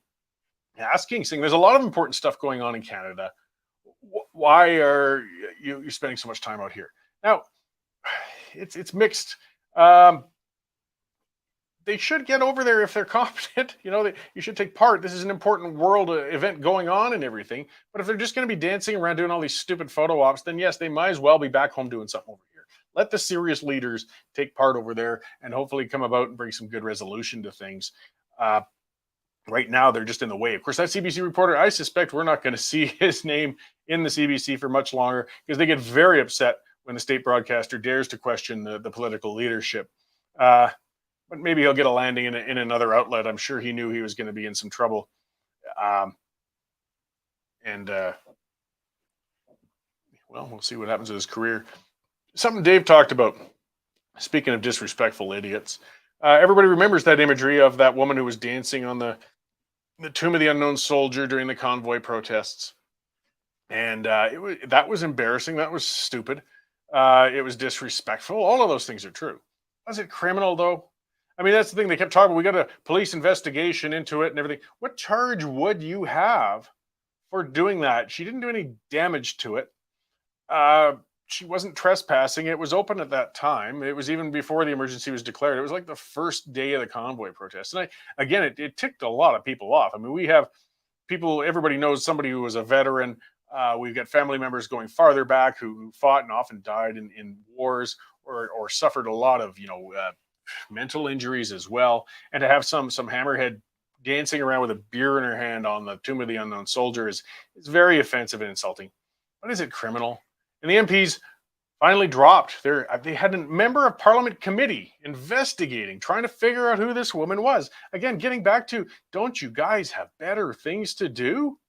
saying there's a lot of important stuff going on in Canada. Why are you spending so much time out here? Now, it's mixed. They should get over there if they're competent. You should take part. This is an important world event going on and everything. But if they're just going to be dancing around doing all these stupid photo ops, then yes, they might as well be back home doing something over here. Let the serious leaders take part over there and hopefully come about and bring some good resolution to things. Right now, they're just in the way. Of course, that CBC reporter, I suspect we're not going to see his name in the CBC for much longer because they get very upset when the state broadcaster dares to question the political leadership. But maybe he'll get a landing in another outlet. I'm sure he knew he was going to be in some trouble. We'll see what happens with his career. Something Dave talked about, speaking of disrespectful idiots. Everybody remembers that imagery of that woman who was dancing on the tomb of the unknown soldier during the convoy protests. And that was embarrassing. That was stupid. It was disrespectful. All of those things are true. Was it criminal, though? I mean, that's the thing. They kept talking. We got a police investigation into it and everything. What charge would you have for doing that? She didn't do any damage to it. She wasn't trespassing. It was open at that time. It was even before the emergency was declared. It was like the first day of the convoy protest. And it ticked a lot of people off. I mean, we have people, everybody knows somebody who was a veteran. We've got family members going farther back who fought and often died in wars or suffered a lot of, mental injuries as well. And to have some hammerhead dancing around with a beer in her hand on the tomb of the unknown soldier is very offensive and insulting. But is it criminal? And the MPs finally dropped. They had a member of parliament committee investigating, trying to figure out who this woman was. Again, getting back to, don't you guys have better things to do?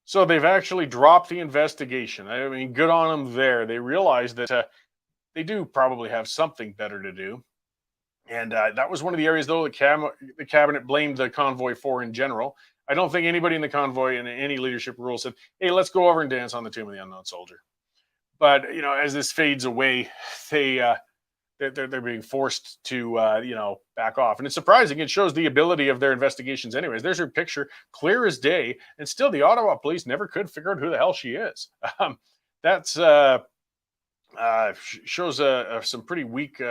So they've actually dropped the investigation. I mean, good on them there. They realized that they do probably have something better to do. And that was one of the areas, though, the cabinet blamed the convoy for in general. I don't think anybody in the convoy in any leadership role said, hey, let's go over and dance on the Tomb of the Unknown Soldier. But, you know, as this fades away, they're being forced to, you know, back off. And it's surprising. It shows the ability of their investigations anyways. There's her picture, clear as day. And still the Ottawa police never could figure out who the hell she is. That's shows some pretty weak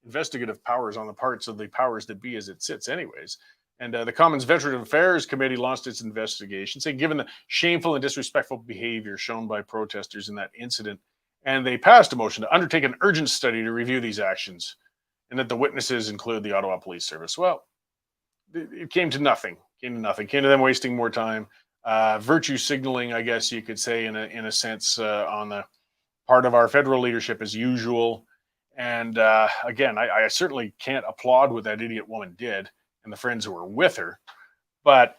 investigative powers on the parts of the powers that be as it sits anyways. And the Commons Veteran Affairs Committee launched its investigation, saying given the shameful and disrespectful behavior shown by protesters in that incident, and they passed a motion to undertake an urgent study to review these actions, and that the witnesses include the Ottawa Police Service. Well, it came to nothing. Came to them wasting more time, virtue signaling, I guess you could say, in a sense, on the part of our federal leadership as usual. And again, I certainly can't applaud what that idiot woman did and the friends who were with her, but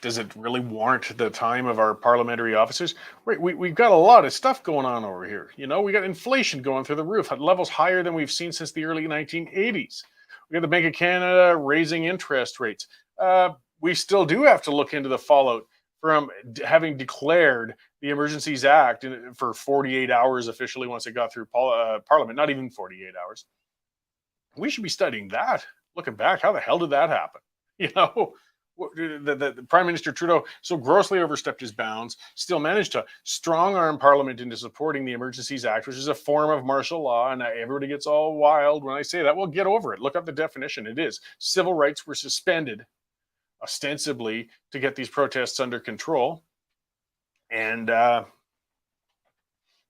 does it really warrant the time of our parliamentary officers? We've got a lot of stuff going on over here. You know, we got inflation going through the roof at levels higher than we've seen since the early 1980s. We got the Bank of Canada raising interest rates. We still do have to look into the fallout from having declared the Emergencies Act for 48 hours officially once it got through Parliament, not even 48 hours. We should be studying that. Looking back, how the hell did that happen? You know, the Prime Minister Trudeau so grossly overstepped his bounds, still managed to strong-arm Parliament into supporting the Emergencies Act, which is a form of martial law, and everybody gets all wild when I say that. Well, get over it. Look up the definition. It is. Civil rights were suspended, ostensibly, to get these protests under control. And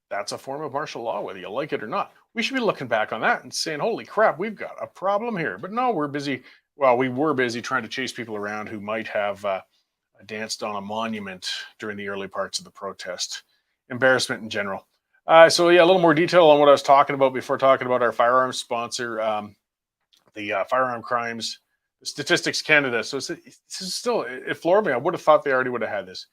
that's a form of martial law, whether you like it or not. We should be looking back on that and saying, holy crap, we've got a problem here. But no, we're busy. Well, we were busy trying to chase people around who might have danced on a monument during the early parts of the protest. Embarrassment in general. So yeah, a little more detail on what I was talking about before talking about our firearms sponsor, the Firearm Crimes Statistics Canada. So this is still, it floored me. I would have thought they already would have had this.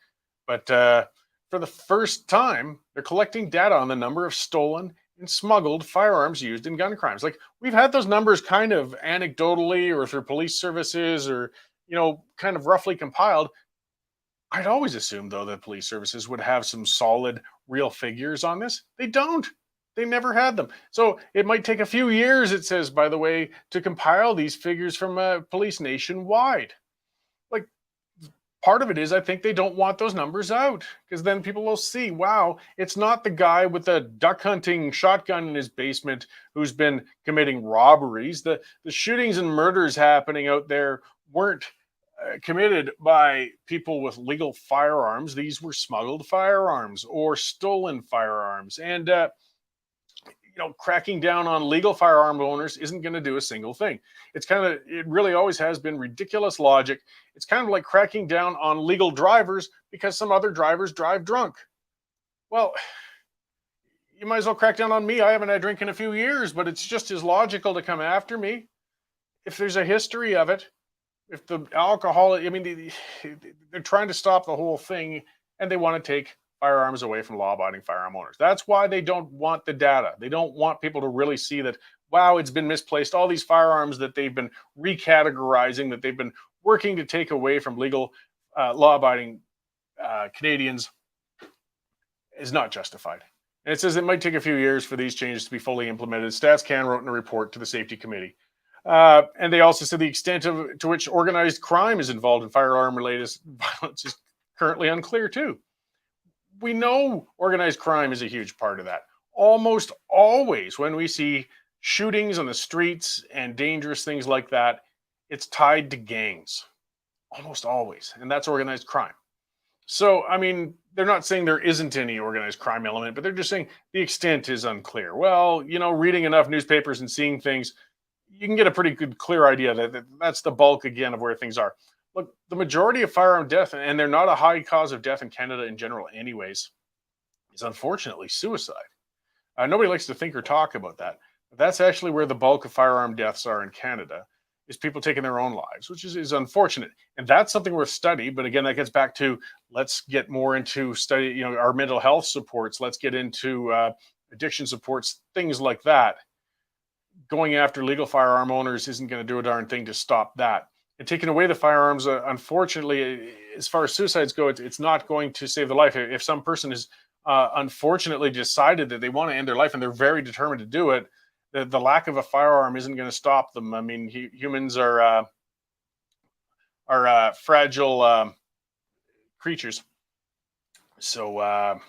But for the first time, they're collecting data on the number of stolen and smuggled firearms used in gun crimes. Like, we've had those numbers kind of anecdotally or through police services or, you know, kind of roughly compiled. I'd always assumed, though, that police services would have some solid, real figures on this. They don't. They never had them. So it might take a few years, it says, by the way, to compile these figures from police nationwide. Like, part of it is I think they don't want those numbers out because then people will see, wow, it's not the guy with the duck hunting shotgun in his basement who's been committing robberies. The shootings and murders happening out there weren't committed by people with legal firearms. These were smuggled firearms or stolen firearms. And, you know, cracking down on legal firearm owners isn't going to do a single thing. It's kind of, it really always has been ridiculous logic. It's kind of like cracking down on legal drivers because some other drivers drive drunk. Well, you might as well crack down on me. I haven't had a drink in a few years, but it's just as logical to come after me if there's a history of it. If the alcohol, I mean, they're trying to stop the whole thing and they want to take firearms away from law-abiding firearm owners. That's why they don't want the data. They don't want people to really see that, wow, it's been misplaced. All these firearms that they've been recategorizing, that they've been working to take away from legal law-abiding Canadians is not justified. And it says it might take a few years for these changes to be fully implemented. Stats Can wrote in a report to the Safety Committee. And they also said the extent to which organized crime is involved in firearm-related violence is currently unclear too. We know organized crime is a huge part of that. Almost always when we see shootings on the streets and dangerous things like that, it's tied to gangs. Almost always. And that's organized crime. So, I mean, they're not saying there isn't any organized crime element, but they're just saying the extent is unclear. Well, you know, reading enough newspapers and seeing things, you can get a pretty good, clear idea that that's the bulk, again, of where things are. Look, the majority of firearm death, and they're not a high cause of death in Canada in general anyways, is unfortunately suicide. Nobody likes to think or talk about that. But that's actually where the bulk of firearm deaths are in Canada. is people taking their own lives, which is unfortunate. And that's something worth study. But again, that gets back to, let's get more into study, our mental health supports. Let's get into addiction supports, things like that. Going after legal firearm owners isn't going to do a darn thing to stop that. And taking away the firearms, unfortunately, as far as suicides go, it's not going to save the life. If some person has unfortunately decided that they want to end their life and they're very determined to do it, the lack of a firearm isn't going to stop them. I mean, humans are fragile creatures. So,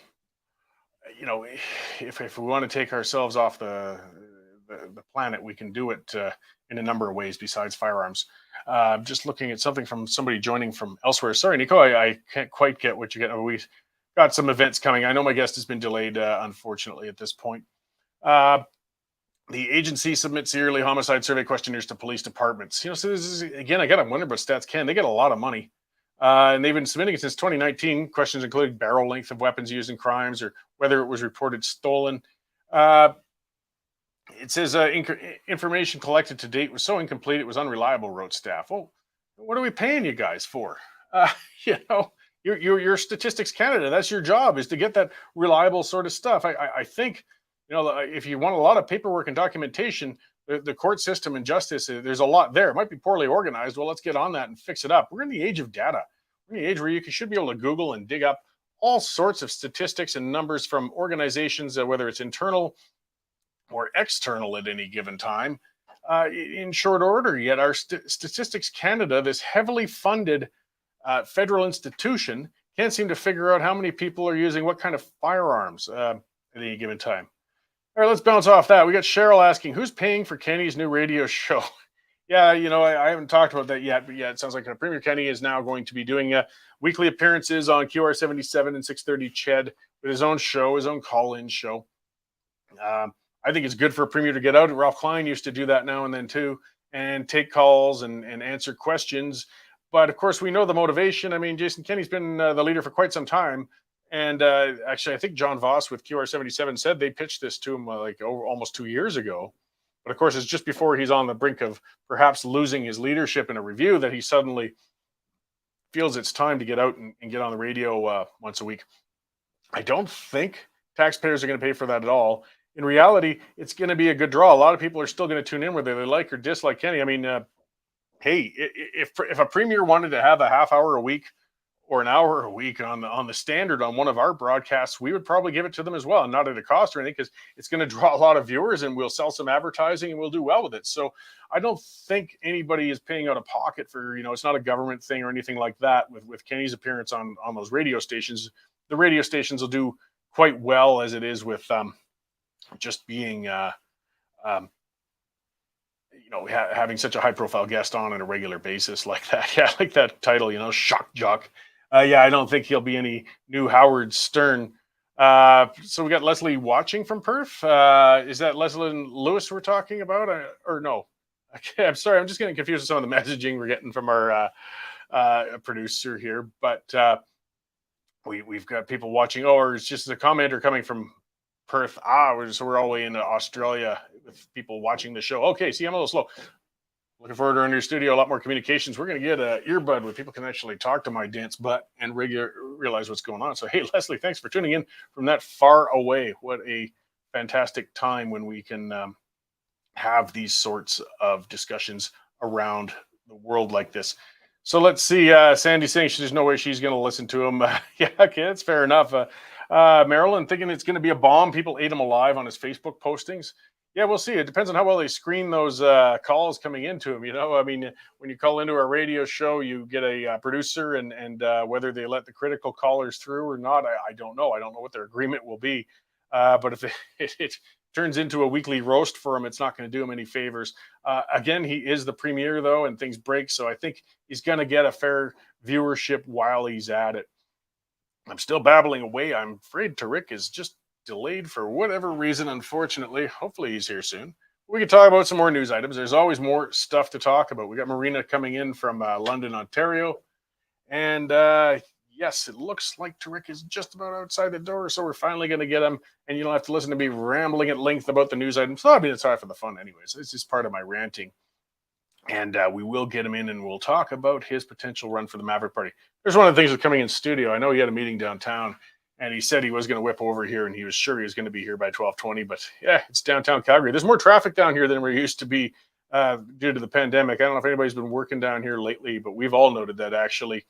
if we want to take ourselves off the planet, we can do it in a number of ways besides firearms. Just looking at something from somebody joining from elsewhere. Sorry, Nico, I can't quite get what you get. We got some events coming. I know my guest has been delayed, unfortunately, at this point. The agency submits yearly homicide survey questionnaires to police departments. So this is, again, I got to wonder about Stats Can. They get a lot of money. And they've been submitting it since 2019. Questions include barrel length of weapons used in crimes or whether it was reported stolen. It says information collected to date was so incomplete it was unreliable, wrote staff. Well, what are we paying you guys for? You're Statistics Canada. That's your job, is to get that reliable sort of stuff. I think, if you want a lot of paperwork and documentation, the court system and justice, there's a lot there. It might be poorly organized. Well, let's get on that and fix it up. We're in the age of data. We're in the age where you should be able to Google and dig up all sorts of statistics and numbers from organizations, whether it's internal or external at any given time, in short order. Yet our Statistics Canada, this heavily funded federal institution, can't seem to figure out how many people are using what kind of firearms at any given time. All right, let's bounce off that. We got Cheryl asking, who's paying for Kenny's new radio show? Yeah, I haven't talked about that yet, but yeah, it sounds like Premier Kenny is now going to be doing weekly appearances on QR77 and 630 CHED with his own show, his own call-in show. I think it's good for a premier to get out. Ralph Klein used to do that now and then too, and take calls and answer questions. But of course, we know the motivation. I mean, Jason Kenney's been the leader for quite some time. And actually, I think John Voss with QR77 said they pitched this to him almost 2 years ago. But of course, it's just before he's on the brink of perhaps losing his leadership in a review that he suddenly feels it's time to get out and get on the radio once a week. I don't think taxpayers are going to pay for that at all. In reality, it's going to be a good draw. A lot of people are still going to tune in whether they like or dislike Kenny. I mean, hey, if a premier wanted to have a half hour a week or an hour a week on the standard on one of our broadcasts, we would probably give it to them as well, and not at a cost or anything, because it's going to draw a lot of viewers and we'll sell some advertising and we'll do well with it. So I don't think anybody is paying out of pocket for, it's not a government thing or anything like that with Kenny's appearance on those radio stations. The radio stations will do quite well as it is with just being having such a high profile guest on a regular basis like that. Yeah, like that title, shock jock. I don't think he'll be any new Howard Stern. So we got Leslie watching from Perth. Is that Leslie Lewis we're talking about, or no? Okay, I'm sorry, I'm just getting confused with some of the messaging we're getting from our producer here. But we've got people watching. Oh, or it's just a commenter coming from Perth. So we're all the way into Australia with people watching the show. Okay, see, I'm a little slow. Looking forward to our new studio, a lot more communications. We're going to get an earbud where people can actually talk to my dense butt and realize what's going on. So, hey, Leslie, thanks for tuning in from that far away. What a fantastic time when we can have these sorts of discussions around the world like this. So let's see. Sandy saying there's no way she's going to listen to him. Yeah, okay, that's fair enough. Marilyn thinking it's going to be a bomb. People ate him alive on his Facebook postings. Yeah, we'll see. It depends on how well they screen those calls coming into him. I mean, when you call into our radio show, you get a producer, and whether they let the critical callers through or not, I don't know. I don't know what their agreement will be. But if it turns into a weekly roast for him, it's not going to do him any favors. Again, he is the premier, though, and things break. So I think he's going to get a fair viewership while he's at it. I'm still babbling away. I'm afraid Tariq is just delayed for whatever reason, unfortunately. Hopefully he's here soon. We can talk about some more news items. There's always more stuff to talk about. We got Marina coming in from London, Ontario. And yes, it looks like Tariq is just about outside the door, so we're finally going to get him. And you don't have to listen to me rambling at length about the news items. So, I mean, it's hard for the fun anyways. This is part of my ranting. And we will get him in, and we'll talk about his potential run for the Maverick Party. There's one of the things with coming in studio. I know he had a meeting downtown, and he said he was going to whip over here, and he was sure he was going to be here by 12:20. But yeah, it's downtown Calgary. There's more traffic down here than there used to be due to the pandemic. I don't know if anybody's been working down here lately, but we've all noted that actually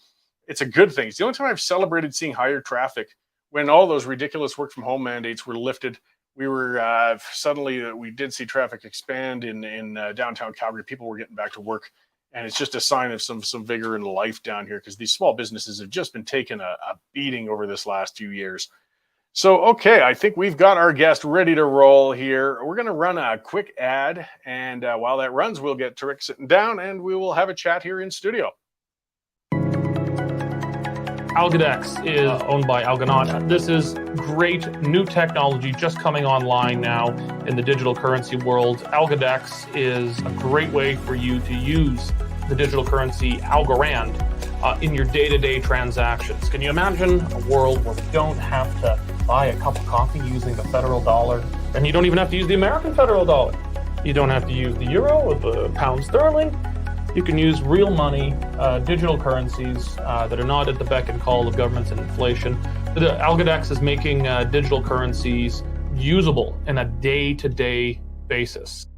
it's a good thing. It's the only time I've celebrated seeing higher traffic when all those ridiculous work from home mandates were lifted. We were suddenly we did see traffic expand in downtown Calgary. People were getting back to work, and it's just a sign of some vigor and life down here because these small businesses have just been taking a beating over this last few years. So, okay, I think we've got our guest ready to roll here. We're going to run a quick ad, and while that runs, we'll get Tariq sitting down, and we will have a chat here in studio. Algodex is owned by Algodex. This is great new technology just coming online now in the digital currency world. Algodex is a great way for you to use the digital currency Algorand in your day-to-day transactions. Can you imagine a world where we don't have to buy a cup of coffee using the federal dollar? And you don't even have to use the American federal dollar. You don't have to use the euro or the pound sterling. You can use real money, digital currencies that are not at the beck and call of governments and inflation. The Algodex is making digital currencies usable in a day-to-day basis.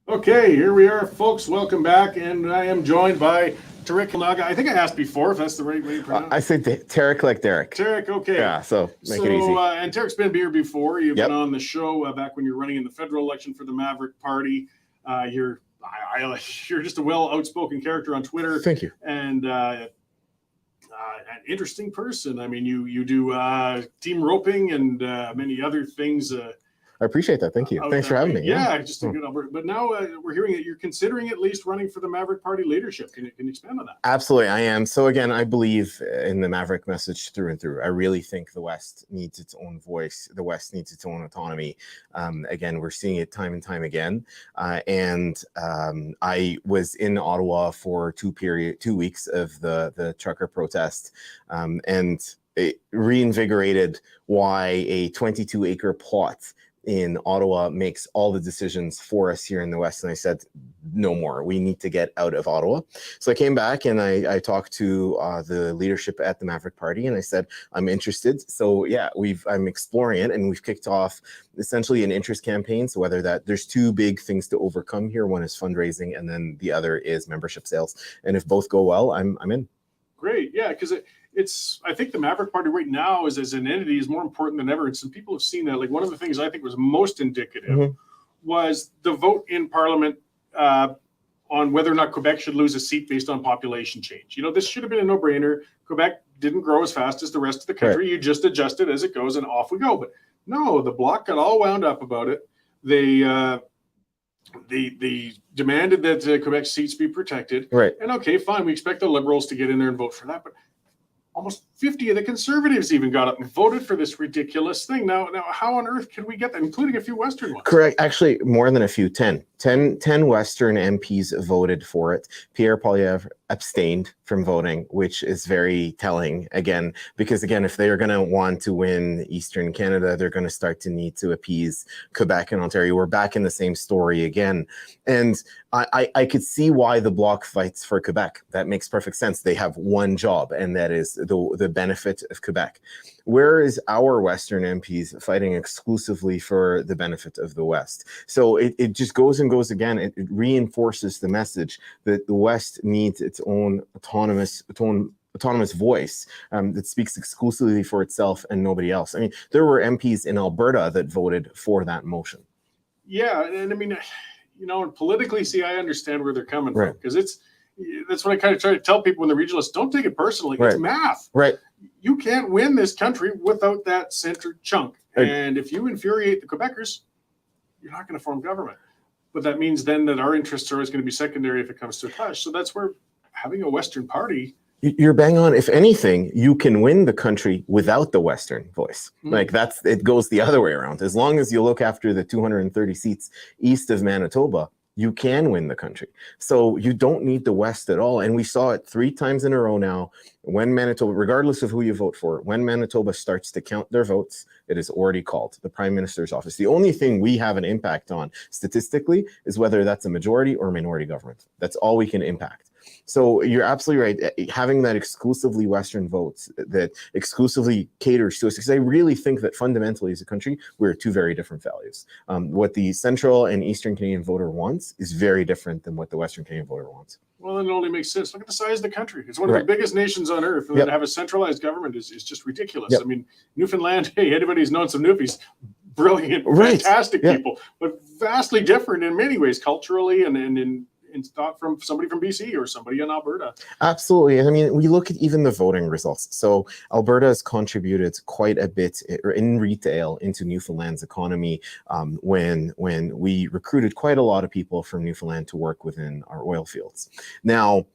Okay, here we are, folks. Welcome back, and I am joined by Tariq Elnaga. I think I asked before if that's the right way to pronounce it. I said Tariq like Derek. Tariq, okay. Yeah, so make it easy. And Tariq's been here before. You've been on the show back when you were running in the federal election for the Maverick Party. You're just a outspoken character on Twitter. Thank you. And an interesting person. I mean, you do team roping and many other things. I appreciate that. Thank you. Thanks for having me. Yeah, just a good Alberta. But now we're hearing that you're considering at least running for the Maverick Party leadership. Can you expand on that? Absolutely, I am. So again, I believe in the Maverick message through and through. I really think the West needs its own voice. The West needs its own autonomy. Again, we're seeing it time and time again. I was in Ottawa for 2 weeks of the trucker protest, and it reinvigorated why a 22-acre plot in Ottawa makes all the decisions for us here in the West. And I said, no more. We need to get out of Ottawa. So I came back and I talked to the leadership at the Maverick Party, and I said, I'm interested. So yeah, I'm exploring it, and we've kicked off essentially an interest campaign. So whether there's 2 big things to overcome here. One is fundraising, and then the other is membership sales. And if both go well, I'm in. Great. Yeah, because I think the Maverick Party right now as an entity is more important than ever. And some people have seen that. Like, one of the things I think was most indicative was the vote in Parliament on whether or not Quebec should lose a seat based on population change. This should have been a no-brainer. Quebec didn't grow as fast as the rest of the country. Right. You just adjust it as it goes, and off we go. But no, the Bloc got all wound up about it. They demanded that Quebec seats be protected. Right. And okay, fine. We expect the Liberals to get in there and vote for that. But almost 50 of the Conservatives even got up and voted for this ridiculous thing. Now, how on earth can we get that, including a few Western ones? Correct. Actually, more than a few, 10 Western MPs voted for it. Pierre Poilievre abstained from voting, which is very telling, again, because again, if they are going to want to win Eastern Canada, they're going to start to need to appease Quebec and Ontario. We're back in the same story again. And I could see why the Bloc fights for Quebec. That makes perfect sense. They have one job, and that is the benefit of Quebec. Whereas our Western MPs fighting exclusively for the benefit of the West. So it just goes and goes again. It reinforces the message that the West needs its own autonomous voice that speaks exclusively for itself and nobody else. I mean, there were MPs in Alberta that voted for that motion. Yeah, and I mean, and politically, see, I understand where they're coming from, because that's what I kind of try to tell people when the regionalists don't take it personally. It's math. Right. You can't win this country without that center chunk. And if you infuriate the Quebecers, you're not going to form government. But that means then that our interests are always going to be secondary if it comes to a clash. So that's where having a Western party. You're bang on. If anything, you can win the country without the Western voice. Like it goes the other way around. As long as you look after the 230 seats east of Manitoba, you can win the country. So you don't need the West at all. And we saw it 3 times in a row now when Manitoba, regardless of who you vote for, when Manitoba starts to count their votes, it is already called the Prime Minister's office. The only thing we have an impact on statistically is whether that's a majority or minority government. That's all we can impact. So you're absolutely right. Having that exclusively Western votes that exclusively caters to us, because I really think that fundamentally as a country, we're 2 very different values. What the Central and Eastern Canadian voter wants is very different than what the Western Canadian voter wants. Well, then it only makes sense. Look at the size of the country. It's one of the biggest nations on earth. And to have a centralized government is just ridiculous. I mean, Newfoundland, hey, anybody who's known some Newfies, brilliant, fantastic people, but vastly different in many ways, culturally and in thought from somebody from BC or somebody in Alberta. Absolutely. I mean, we look at even the voting results. So Alberta has contributed quite a bit in retail into Newfoundland's economy when we recruited quite a lot of people from Newfoundland to work within our oil fields. Now,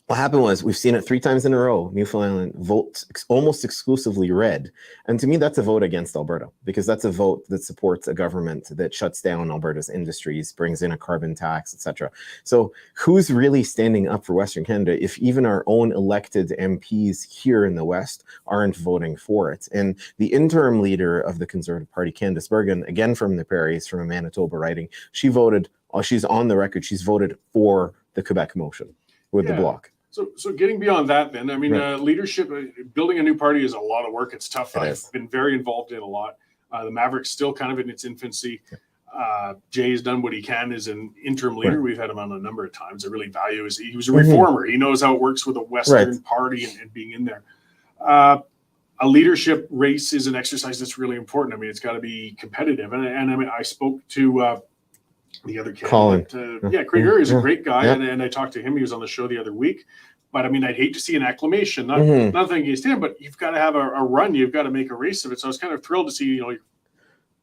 what happened was we've seen it 3 times in a row. Newfoundland votes almost exclusively red. And to me, that's a vote against Alberta, because that's a vote that supports a government that shuts down Alberta's industries, brings in a carbon tax, etc. So who's really standing up for Western Canada if even our own elected MPs here in the West aren't voting for it? And the interim leader of the Conservative Party, Candice Bergen, again from the Prairies, from a Manitoba riding, she voted, she's on the record, she's voted for the Quebec motion with the Bloc. So getting beyond that, then, I mean, leadership, building a new party is a lot of work. It's tough. I've been very involved in a lot. The Maverick's still kind of in its infancy. Jay's done what he can as an interim leader. We've had him on a number of times. I really value his. He was a reformer. He knows how it works with a Western party and being in there. A leadership race is an exercise that's really important. I mean, it's got to be competitive. And I mean, I spoke to the other candidate, Craig Ivory is a great guy, and I talked to him. He was on the show the other week. But I mean, I'd hate to see an acclamation. Nothing against him, but you've got to have a run. You've got to make a race of it. So I was kind of thrilled to see,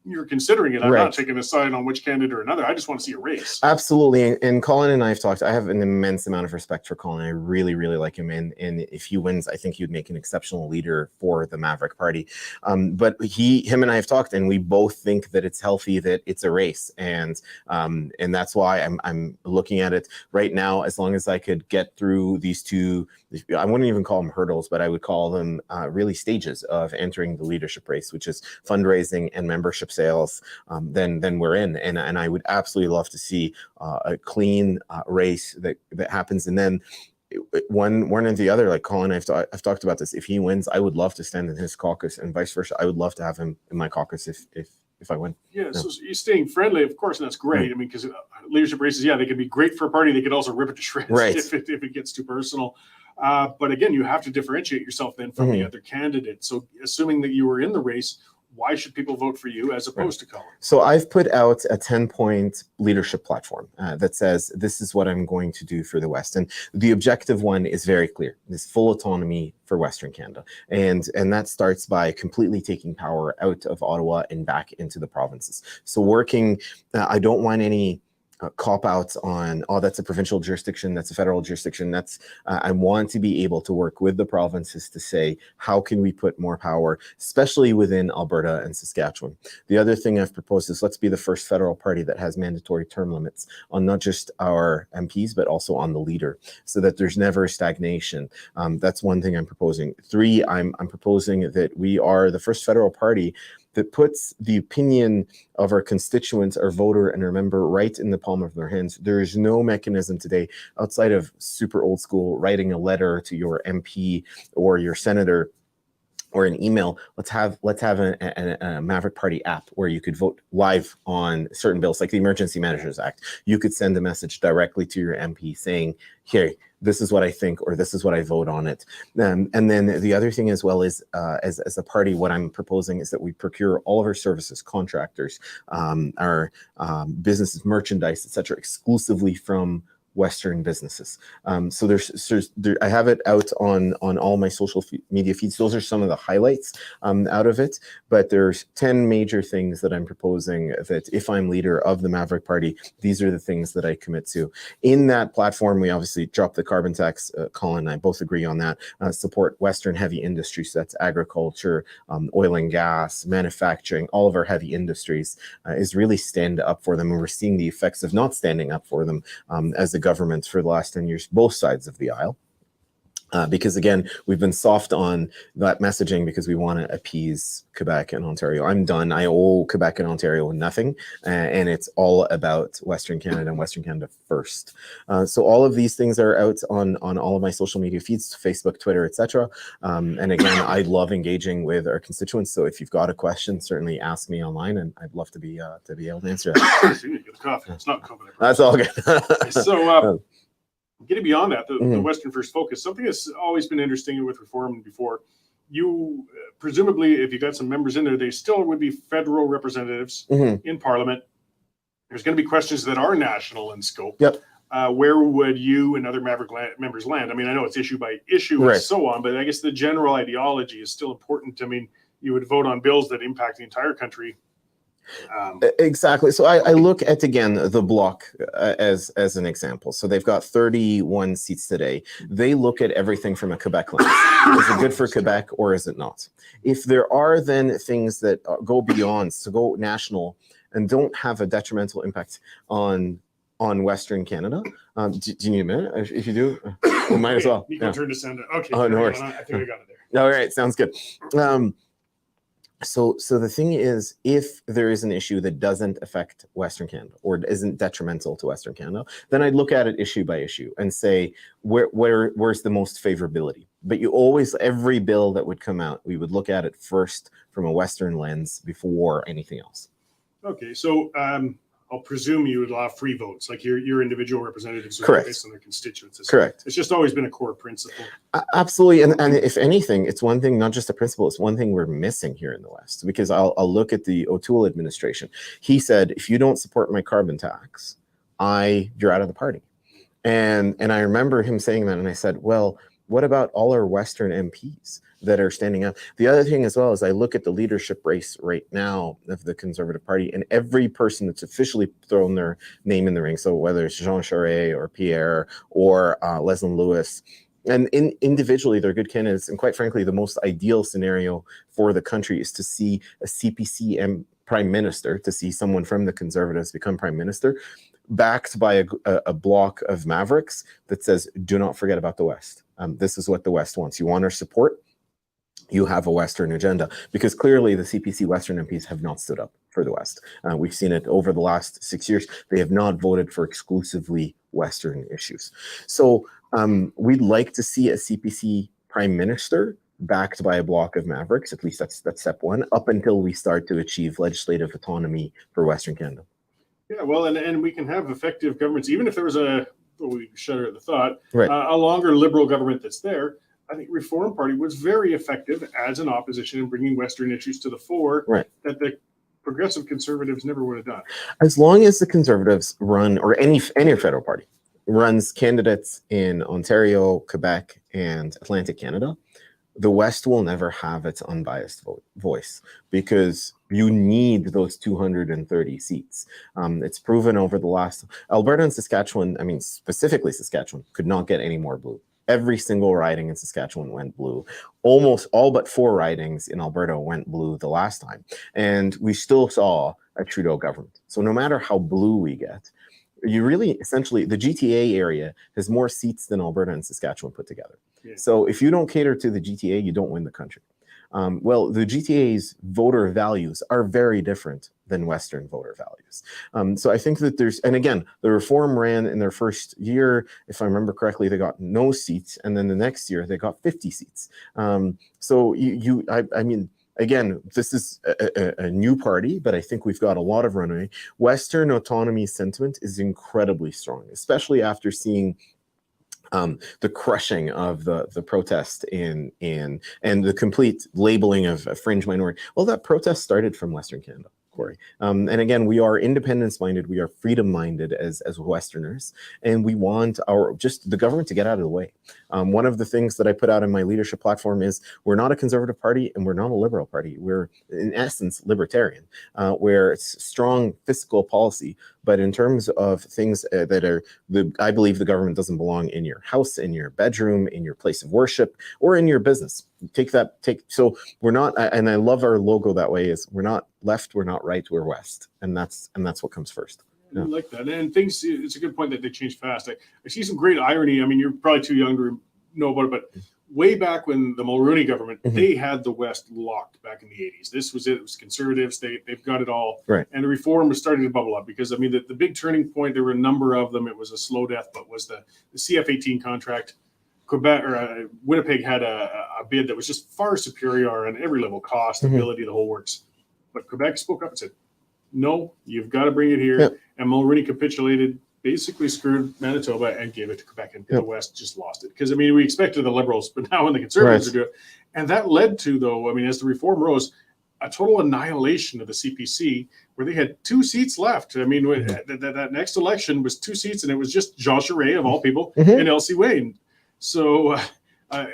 you're considering it. I'm not taking a side on which candidate or another. I just want to see a race. Absolutely. And Colin and I have talked. I have an immense amount of respect for Colin. I really, really like him. And if he wins, I think he'd make an exceptional leader for the Maverick Party. But him and I have talked, and we both think that it's healthy that it's a race. And that's why I'm looking at it right now. As long as I could get through these 2, I wouldn't even call them hurdles, but I would call them really stages of entering the leadership race, which is fundraising and membership sales, then we're in. And I would absolutely love to see a clean race that happens. And then one and the other, like Colin, I've talked about this. If he wins, I would love to stand in his caucus, and vice versa. I would love to have him in my caucus if I win. So you're staying friendly, of course, and that's great. I mean, because leadership races, they can be great for a party. They could also rip it to shreds if it gets too personal. But again, you have to differentiate yourself then from the other candidate. So assuming that you were in the race, why should people vote for you as opposed to Colin? So I've put out a 10-point leadership platform that says, this is what I'm going to do for the West. And the objective one is very clear. This full autonomy for Western Canada. And that starts by completely taking power out of Ottawa and back into the provinces. So working, I don't want any cop-outs on, that's a provincial jurisdiction, that's a federal jurisdiction. That's I want to be able to work with the provinces to say, how can we put more power, especially within Alberta and Saskatchewan? The other thing I've proposed is let's be the first federal party that has mandatory term limits on not just our MPs, but also on the leader, so that there's never stagnation. That's one thing I'm proposing. 3, I'm proposing that we are the first federal party that puts the opinion of our constituents, our voter, and our member right in the palm of their hands. There is no mechanism today outside of super old school writing a letter to your MP or your senator or an email. Let's have a Maverick Party app where you could vote live on certain bills, like the Emergency Managers Act. You could send a message directly to your MP saying, here, this is what I think, or this is what I vote on it. And then the other thing as well is, as a party, what I'm proposing is that we procure all of our services, contractors, our businesses, merchandise, etc., exclusively from Western businesses. So I have it out on all my social media feeds. Those are some of the highlights out of it. But there's 10 major things that I'm proposing that if I'm leader of the Maverick Party, these are the things that I commit to. In that platform, we obviously drop the carbon tax. Colin and I both agree on that. Support Western heavy industry. So that's agriculture, oil and gas, manufacturing, all of our heavy industries is really stand up for them. And we're seeing the effects of not standing up for them as the governments for the last 10 years, both sides of the aisle. Because again, we've been soft on that messaging because we want to appease Quebec and Ontario. I'm done. I owe Quebec and Ontario nothing, and it's all about Western Canada and Western Canada first. So all of these things are out on all of my social media feeds, Facebook, Twitter, etc. And again, I love engaging with our constituents. So if you've got a question, certainly ask me online, and I'd love to be able to answer that. You get a cough. It's not COVID. That's all good. So. Getting beyond that, the Western First focus, something that's always been interesting with reform before, you presumably, if you got some members in there, they still would be federal representatives in Parliament. There's going to be questions that are national in scope. Yep. Where would you and other Maverick members land? I mean, I know it's issue by issue and so on, but I guess the general ideology is still important. I mean, you would vote on bills that impact the entire country. Exactly. So I look at, again, the Bloc as an example. So they've got 31 seats today. They look at everything from a Quebec lens. Is it good for Quebec or is it not? If there are then things that go beyond, so go national and don't have a detrimental impact on Western Canada, do you need a minute? If you do, we might as well. You can turn to send it. Okay. Oh, no worries. I think I got it there. All right. Sounds good. So the thing is, if there is an issue that doesn't affect Western Canada or isn't detrimental to Western Canada, then I'd look at it issue by issue and say, where's the most favorability? But you always, every bill that would come out, we would look at it first from a Western lens before anything else. Okay, so I'll presume you would allow free votes, like your individual representatives Correct. Based on their constituents. Correct. It's just always been a core principle. Absolutely, and if anything, it's one thing, not just a principle, it's one thing we're missing here in the West. Because I'll look at the O'Toole administration. He said, if you don't support my carbon tax, you're out of the party. And I remember him saying that, and I said, well, what about all our Western MPs that are standing up? The other thing as well is I look at the leadership race right now of the Conservative Party, and every person that's officially thrown their name in the ring, so whether it's Jean Charest or Pierre or Leslie Lewis, and individually they're good candidates. And quite frankly, the most ideal scenario for the country is to see a CPC prime minister, to see someone from the Conservatives become prime minister, backed by a block of Mavericks that says, do not forget about the West. This is what the West wants. You want our support? You have a Western agenda, because clearly the CPC Western MPs have not stood up for the West. We've seen it over the last 6 years. They have not voted for exclusively Western issues. So we'd like to see a CPC prime minister backed by a block of Mavericks. At least that's step one, up until we start to achieve legislative autonomy for Western Canada. Yeah, well, and we can have effective governments, even if there was we shudder at the thought, right. A longer liberal government that's there. I think Reform Party was very effective as an opposition in bringing Western issues to the fore, right, that the progressive Conservatives never would have done. As long as the Conservatives run, or any federal party runs candidates in Ontario, Quebec, and Atlantic Canada, the West will never have its unbiased voice, because you need those 230 seats. It's proven over the last, Alberta and Saskatchewan, I mean, specifically Saskatchewan, could not get any more blue. Every single riding in Saskatchewan went blue. Almost all but 4 ridings in Alberta went blue the last time. And we still saw a Trudeau government. So no matter how blue we get, you really, essentially, the GTA area has more seats than Alberta and Saskatchewan put together. Yeah. So if you don't cater to the GTA, you don't win the country. Well, the GTA's voter values are very different than Western voter values. So I think that and again, the Reform ran in their first year, if I remember correctly, they got no seats, and then the next year they got 50 seats. So I mean, again, this is a new party, but I think we've got a lot of runway. Western autonomy sentiment is incredibly strong, especially after seeing the crushing of the protest and the complete labeling of a fringe minority. Well, that protest started from Western Canada. Cory. And again, we are independence-minded, we are freedom-minded as Westerners, and we want the government to get out of the way. One of the things that I put out in my leadership platform is we're not a conservative party and we're not a liberal party. We're, in essence, libertarian, where it's strong fiscal policy, but in terms of things that are, I believe the government doesn't belong in your house, in your bedroom, in your place of worship, or in your business. So we're not, and I love our logo that way, is we're not left, we're not right, we're west. And that's what comes first. Yeah. I like that. And things, it's a good point that they change fast. I see some great irony. I mean, you're probably too young to know about it, but way back when the Mulroney government, they had the West locked back in the 80s. This was it. It was conservatives. They've got it all. Right. And the reform was starting to bubble up because, I mean, the big turning point, there were a number of them. It was a slow death, but was the CF-18 contract. Quebec or Winnipeg had a bid that was just far superior on every level, cost, ability, the whole works. But Quebec spoke up and said, no, you've got to bring it here. Yep. And Mulroney capitulated, basically screwed Manitoba and gave it to Quebec, and the West just lost it. Because, I mean, we expected the Liberals, but now when the Conservatives are doing it. And that led to, though, I mean, as the reform rose, a total annihilation of the CPC, where they had 2 seats left. I mean, that next election was 2 seats, and it was just Jean Charest, of all people, and Elsie Wayne. So I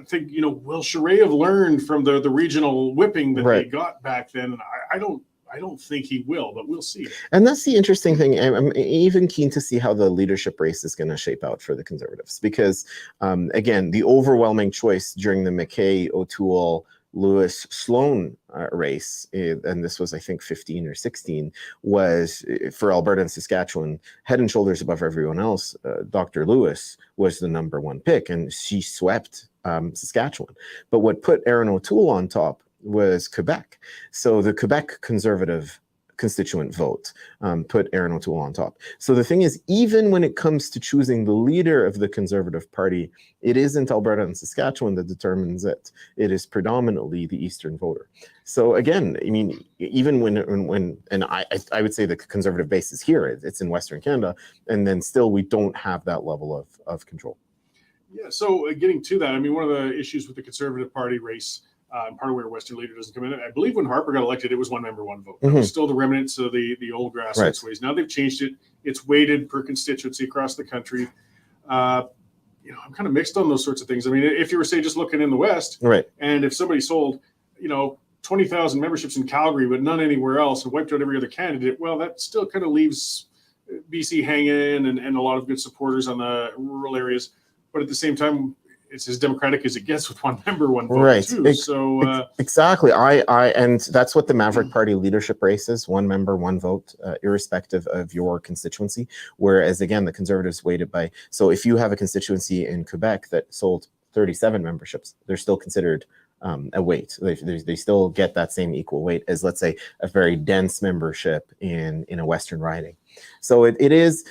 think, you know, will Charest have learned from the regional whipping that they got back then? And I don't think he will, but we'll see. And that's the interesting thing. I'm even keen to see how the leadership race is going to shape out for the Conservatives, because again, the overwhelming choice during the McKay, O'Toole, Lewis, Sloan race, and this was, I think, 15 or 16, was for Alberta and Saskatchewan, head and shoulders above everyone else. Dr. Lewis was the #1 pick, and she swept Saskatchewan. But what put Erin O'Toole on top was Quebec. So the Quebec Conservative constituent vote put Erin O'Toole on top. So the thing is, even when it comes to choosing the leader of the Conservative Party, it isn't Alberta and Saskatchewan that determines it. It is predominantly the Eastern voter. So again, I mean, even when and I would say the Conservative base is here, it's in Western Canada, and then still we don't have that level of control. Yeah, so getting to that, I mean, one of the issues with the Conservative Party race, part of where Western Leader doesn't come in. I believe when Harper got elected, it was 1 member, 1 vote. It was still the remnants of the old grassroots ways. Now they've changed it. It's weighted per constituency across the country. You know, I'm kind of mixed on those sorts of things. I mean, if you were, say, just looking in the West, and if somebody sold, you know, 20,000 memberships in Calgary, but none anywhere else, and wiped out every other candidate, well, that still kind of leaves BC hanging and a lot of good supporters on the rural areas. But at the same time, it's as democratic as it gets with 1 member, 1 vote too. So exactly, and that's what the Maverick Party leadership race is: 1 member, 1 vote, irrespective of your constituency. Whereas again, the Conservatives weighted by. So if you have a constituency in Quebec that sold 37 memberships, they're still considered a weight. They still get that same equal weight as, let's say, a very dense membership in a Western riding. So it is.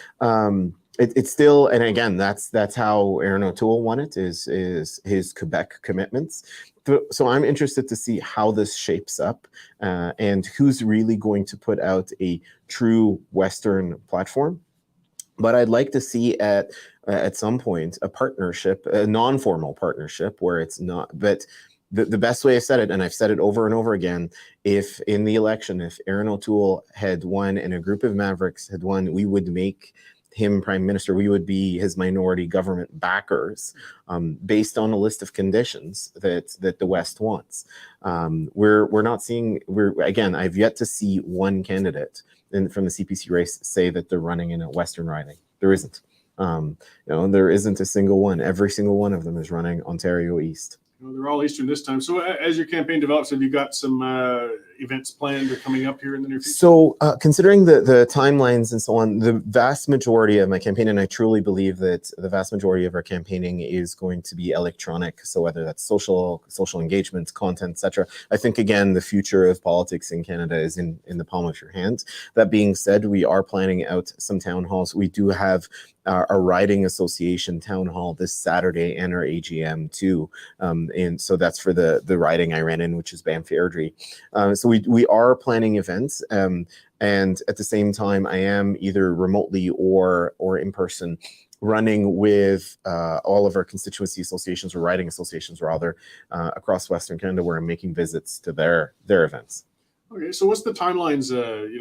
It's still, and again, that's how Erin O'Toole won it, is his Quebec commitments. So I'm interested to see how this shapes up and who's really going to put out a true Western platform. But I'd like to see at some point a partnership, a non-formal partnership, where it's not, but the best way I said it, and I've said it over and over again, if in the election, if Erin O'Toole had won and a group of Mavericks had won, we would make him prime minister. We would be his minority government backers, based on a list of conditions that the West wants. We're not seeing. Again, I've yet to see one candidate from the CPC race say that they're running in a Western riding. There isn't. You know, there isn't a single one. Every single one of them is running Ontario East. Well, they're all Eastern this time. So as your campaign develops, have you got some events planned or coming up here in the near future? So considering the timelines and so on, the vast majority of my campaign, and I truly believe that the vast majority of our campaigning is going to be electronic. So whether that's social engagement, content, etc. I think, again, the future of politics in Canada is in the palm of your hand. That being said, we are planning out some town halls. We do have our riding association town hall this Saturday and our AGM too. And so that's for the riding I ran in, which is Banff Airdrie. So we are planning events. And at the same time, I am either remotely or in person running with all of our constituency associations, or riding associations rather, across Western Canada, where I'm making visits to their events. Okay, so what's the timelines?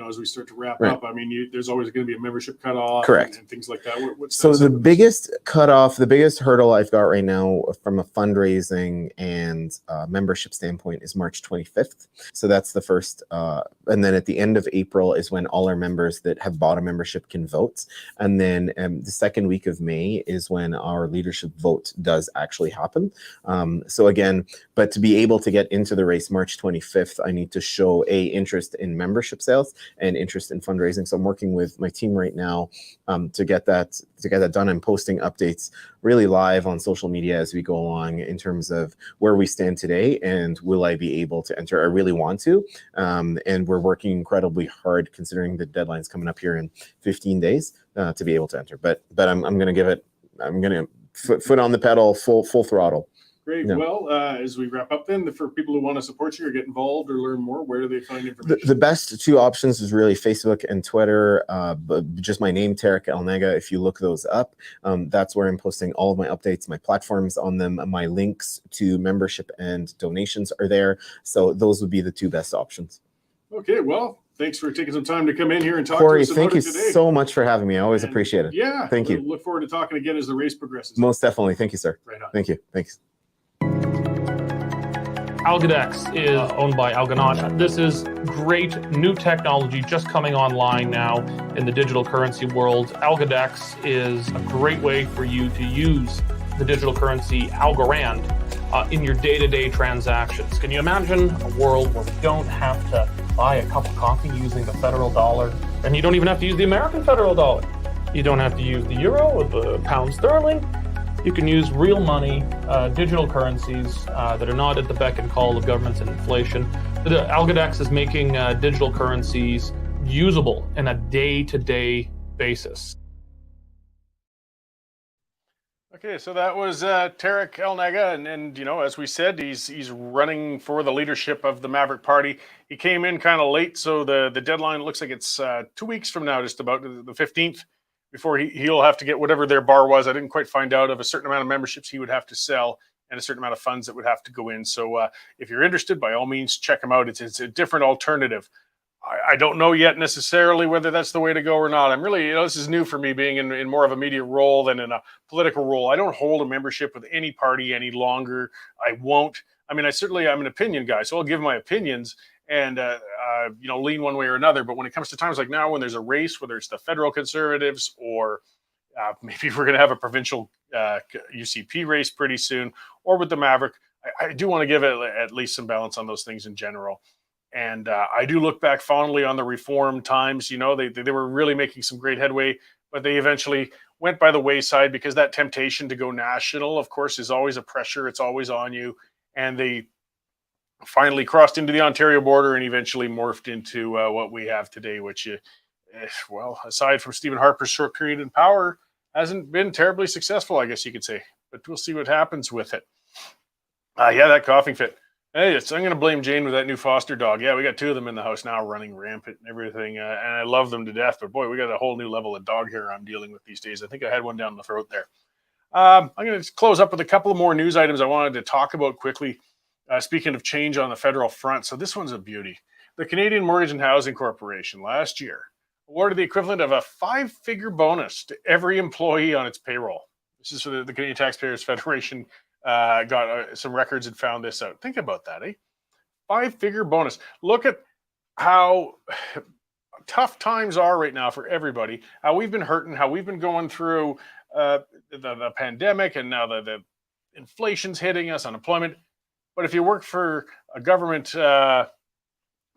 As we start to wrap up, I mean, there's always going to be a membership cutoff, correct, and things like that. So the biggest cutoff, the biggest hurdle I've got right now from a fundraising and membership standpoint is March 25th. So that's the first, and then at the end of April is when all our members that have bought a membership can vote, and then the second week of May is when our leadership vote does actually happen. So again, but to be able to get into the race March 25th, I need to show interest in membership sales and interest in fundraising. So I'm working with my team right now to get that done. I'm posting updates really live on social media as we go along in terms of where we stand today and will I be able to enter. I really want to, and we're working incredibly hard considering the deadline's coming up here in 15 days to be able to enter. But I'm going to give it. I'm going to foot on the pedal, full throttle. Great. Yeah. Well, as we wrap up then, for people who want to support you or get involved or learn more, where do they find information? The best two options is really Facebook and Twitter, just my name, Tariq Elnaga. If you look those up, that's where I'm posting all of my updates, my platforms on them, my links to membership and donations are there. So those would be the two best options. Okay, well, thanks for taking some time to come in here and talk Cory, to us thank about you it today. so much for having me. I always appreciate it. Yeah. Thank you. Look forward to talking again as the race progresses. Most definitely. Thank you, sir. Right on. Thank you. Thanks. Algodex is owned by Algodex. This is great new technology just coming online now in the digital currency world. Algodex is a great way for you to use the digital currency Algorand in your day-to-day transactions. Can you imagine a world where we don't have to buy a cup of coffee using the federal dollar, and you don't even have to use the American federal dollar? You don't have to use the euro or the pound sterling. You can use real money, digital currencies that are not at the beck and call of governments and inflation. Algodex is making digital currencies usable in a day-to-day basis. Okay, so that was Tariq Elnaga, and as we said, he's running for the leadership of the Maverick Party. He came in kind of late, so the deadline looks like it's 2 weeks from now, just about the 15th. Before he'll have to get whatever their bar was. I didn't quite find out of a certain amount of memberships he would have to sell and a certain amount of funds that would have to go in. So if you're interested, by all means, check him out. It's a different alternative. I don't know yet necessarily whether that's the way to go or not. I'm really, this is new for me being in more of a media role than in a political role. I don't hold a membership with any party any longer. I won't. I mean, I'm an opinion guy, so I'll give my opinions and lean one way or another. But when it comes to times like now, when there's a race, whether it's the federal Conservatives or maybe we're going to have a provincial UCP race pretty soon, or with the Maverick, I do want to give it at least some balance on those things in general. And I do look back fondly on the Reform times. They were really making some great headway, but they eventually went by the wayside because that temptation to go national, of course, is always a pressure. It's always on you. And they finally crossed into the Ontario border and eventually morphed into what we have today, which, aside from Stephen Harper's short period in power, hasn't been terribly successful, I guess you could say. But we'll see what happens with it. That coughing fit. Hey, I'm going to blame Jane with that new foster dog. Yeah, we got 2 of them in the house now running rampant and everything. And I love them to death. But boy, we got a whole new level of dog hair I'm dealing with these days. I think I had one down the throat there. I'm going to close up with a couple of more news items I wanted to talk about quickly. Speaking of change on the federal front, so this one's a beauty. The Canadian Mortgage and Housing Corporation last year awarded the equivalent of a 5-figure bonus to every employee on its payroll. This is for the Canadian Taxpayers Federation. Got some records and found this out. Think about that, 5-figure bonus. Look at how tough times are right now for everybody. How we've been hurting, how we've been going through the pandemic, and now the inflation's hitting us, unemployment. But if you work for a government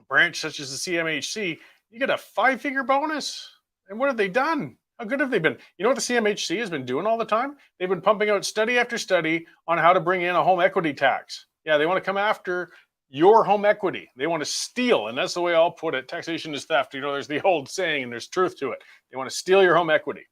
branch such as the CMHC, you get a 5-figure bonus. And what have they done? How good have they been? You know what the CMHC has been doing all the time? They've been pumping out study after study on how to bring in a home equity tax. Yeah, they want to come after your home equity. They want to steal, and that's the way I'll put it. Taxation is theft. There's the old saying, and there's truth to it. They want to steal your home equity.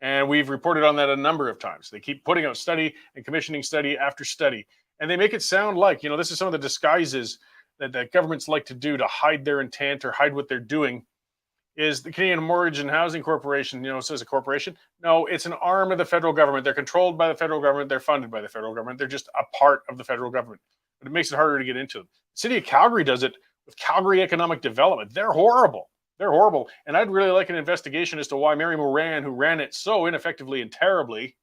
And we've reported on that a number of times. They keep putting out study and commissioning study after study. And they make it sound like, this is some of the disguises that governments like to do to hide their intent or hide what they're doing. Is the Canadian Mortgage and Housing Corporation, says a corporation? No, it's an arm of the federal government. They're controlled by the federal government. They're funded by the federal government. They're just a part of the federal government. But it makes it harder to get into them. The city of Calgary does it with Calgary Economic Development. They're horrible. They're horrible. And I'd really like an investigation as to why Mary Moran, who ran it so ineffectively and terribly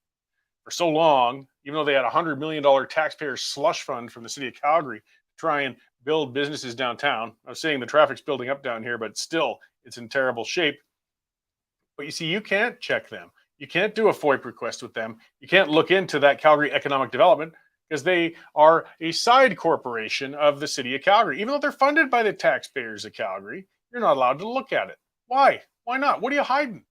for so long, even though they had a $100 million taxpayer slush fund from the city of Calgary to try and build businesses downtown. I was saying the traffic's building up down here, but still it's in terrible shape. But you see, you can't check them. You can't do a FOIP request with them. You can't look into that Calgary Economic Development because they are a side corporation of the city of Calgary. Even though they're funded by the taxpayers of Calgary, you're not allowed to look at it. Why? Why not? What are you hiding?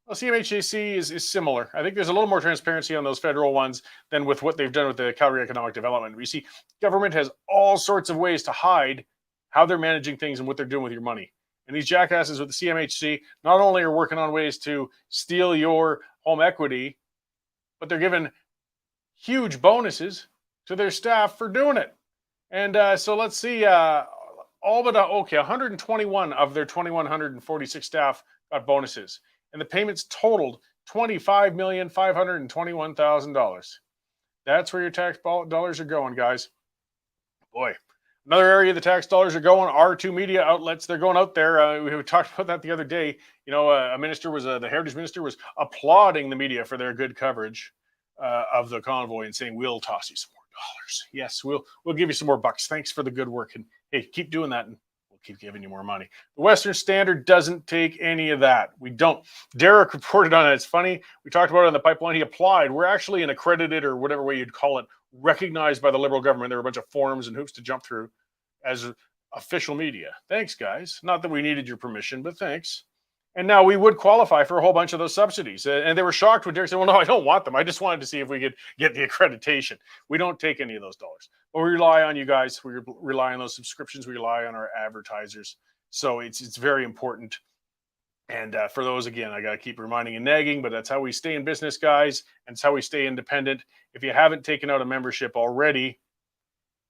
Well, CMHC is similar. I think there's a little more transparency on those federal ones than with what they've done with the Calgary Economic Development. We see government has all sorts of ways to hide how they're managing things and what they're doing with your money. And these jackasses with the CMHC not only are working on ways to steal your home equity, but they're giving huge bonuses to their staff for doing it. And so let's see, all but, 121 of their 2,146 staff got bonuses. And the payments totaled $25,521,000. That's where your tax dollars are going, guys. Boy. Another area the tax dollars are going are to media outlets. They're going out there. We talked about that the other day. You know, a minister was the heritage minister was applauding the media for their good coverage of the convoy and saying, "We'll toss you some more dollars. Yes, we'll give you some more bucks. Thanks for the good work, and hey, keep doing that, and we'll keep giving you more money." The Western Standard doesn't take any of that. We don't. Derek reported on it. It's funny. We talked about it on the pipeline. He applied. We're actually an accredited, or whatever way you'd call it, recognized by the Liberal government. There were a bunch of forms and hoops to jump through as official media. Thanks, guys. Not that we needed your permission, but thanks. And now we would qualify for a whole bunch of those subsidies. And they were shocked when Derek said, "Well, no, I don't want them. I just wanted to see if we could get the accreditation." We don't take any of those dollars. But we rely on you guys. We rely on those subscriptions. We rely on our advertisers. So it's very important. And for those, again, I got to keep reminding and nagging, but that's how we stay in business, guys. And it's how we stay independent. If you haven't taken out a membership already,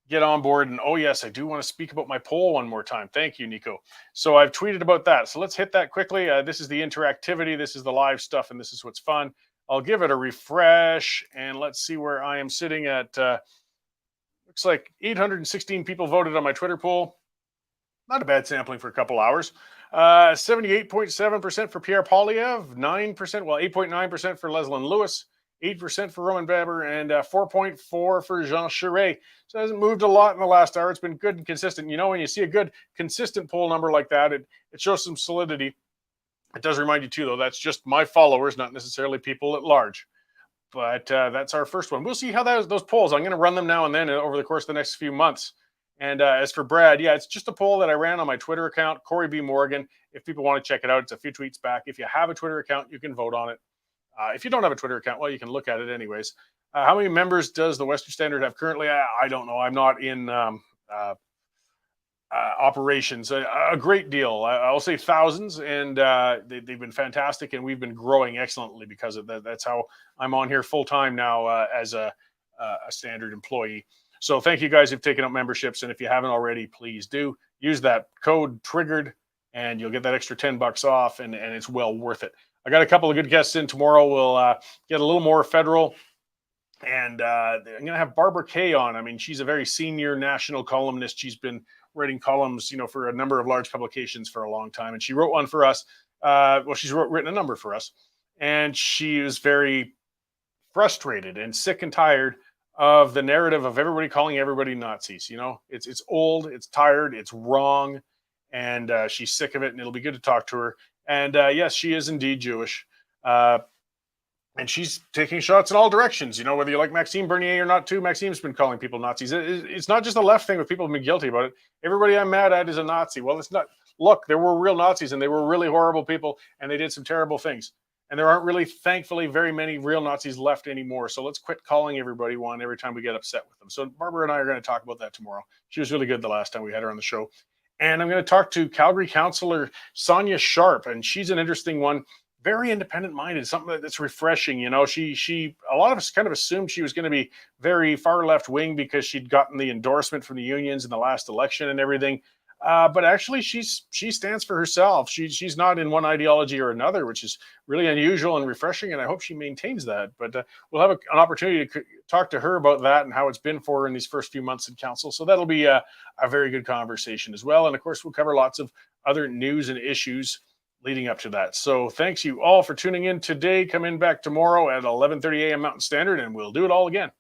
get on board. And oh, yes, I do want to speak about my poll one more time. Thank you, Nico. So I've tweeted about that. So let's hit that quickly. This is the interactivity. This is the live stuff. And this is what's fun. I'll give it a refresh. And let's see where I am sitting at. Looks like 816 people voted on my Twitter poll. Not a bad sampling for a couple hours. 78.7% for Pierre Poilievre, 9%, well, 8.9% for Leslyn Lewis, 8% for Roman Baber, and 4.4% for Jean Charest. So it hasn't moved a lot in the last hour. It's been good and consistent. You know, when you see a good, consistent poll number like that, it shows some solidity. It does remind you, too, though, that's just my followers, not necessarily people at large. But that's our first one. We'll see how those polls, I'm going to run them now and then over the course of the next few months. And as for Brad, yeah, it's just a poll that I ran on my Twitter account, Cory B. Morgan. If people want to check it out, it's a few tweets back. If you have a Twitter account, you can vote on it. If you don't have a Twitter account, well, you can look at it anyways. How many members does the Western Standard have currently? I don't know. I'm not in operations. A great deal. I'll say thousands, and they've been fantastic, and we've been growing excellently because of that. That's how I'm on here full time now as a Standard employee. So thank you guys who've taken up memberships. And if you haven't already, please do use that code TRIGGERED and you'll get that extra $10 off and it's well worth it. I got a couple of good guests in tomorrow. We'll get a little more federal and I'm going to have Barbara Kay on. I mean, she's a very senior national columnist. She's been writing columns, for a number of large publications for a long time. And she wrote one for us. She's written a number for us and she was very frustrated and sick and tired of the narrative of everybody calling everybody Nazis. It's old, it's tired, it's wrong, and she's sick of it, and it'll be good to talk to her. And yes, she is indeed Jewish. And she's taking shots in all directions, whether you like Maxime Bernier or not, too. Maxime's been calling people Nazis. It's not just a left thing with people who've been guilty about it. Everybody I'm mad at is a Nazi. Well, it's not. Look, there were real Nazis, and they were really horrible people, and they did some terrible things. And there aren't really, thankfully, very many real Nazis left anymore. So let's quit calling everybody one every time we get upset with them. So Barbara and I are going to talk about that tomorrow. She was really good the last time we had her on the show. And I'm going to talk to Calgary Councillor Sonia Sharp. And she's an interesting one, very independent-minded, something that's refreshing. She a lot of us kind of assumed she was going to be very far left-wing because she'd gotten the endorsement from the unions in the last election and everything. but actually she stands for herself. She's not in one ideology or another, which is really unusual and refreshing, and I hope she maintains that. But we'll have an opportunity to talk to her about that and how it's been for her in these first few months in council. So that'll be a very good conversation as well. And of course, we'll cover lots of other news and issues leading up to that. So thanks you all for tuning in today. Come in back tomorrow at 11:30 a.m. Mountain Standard, and we'll do it all again.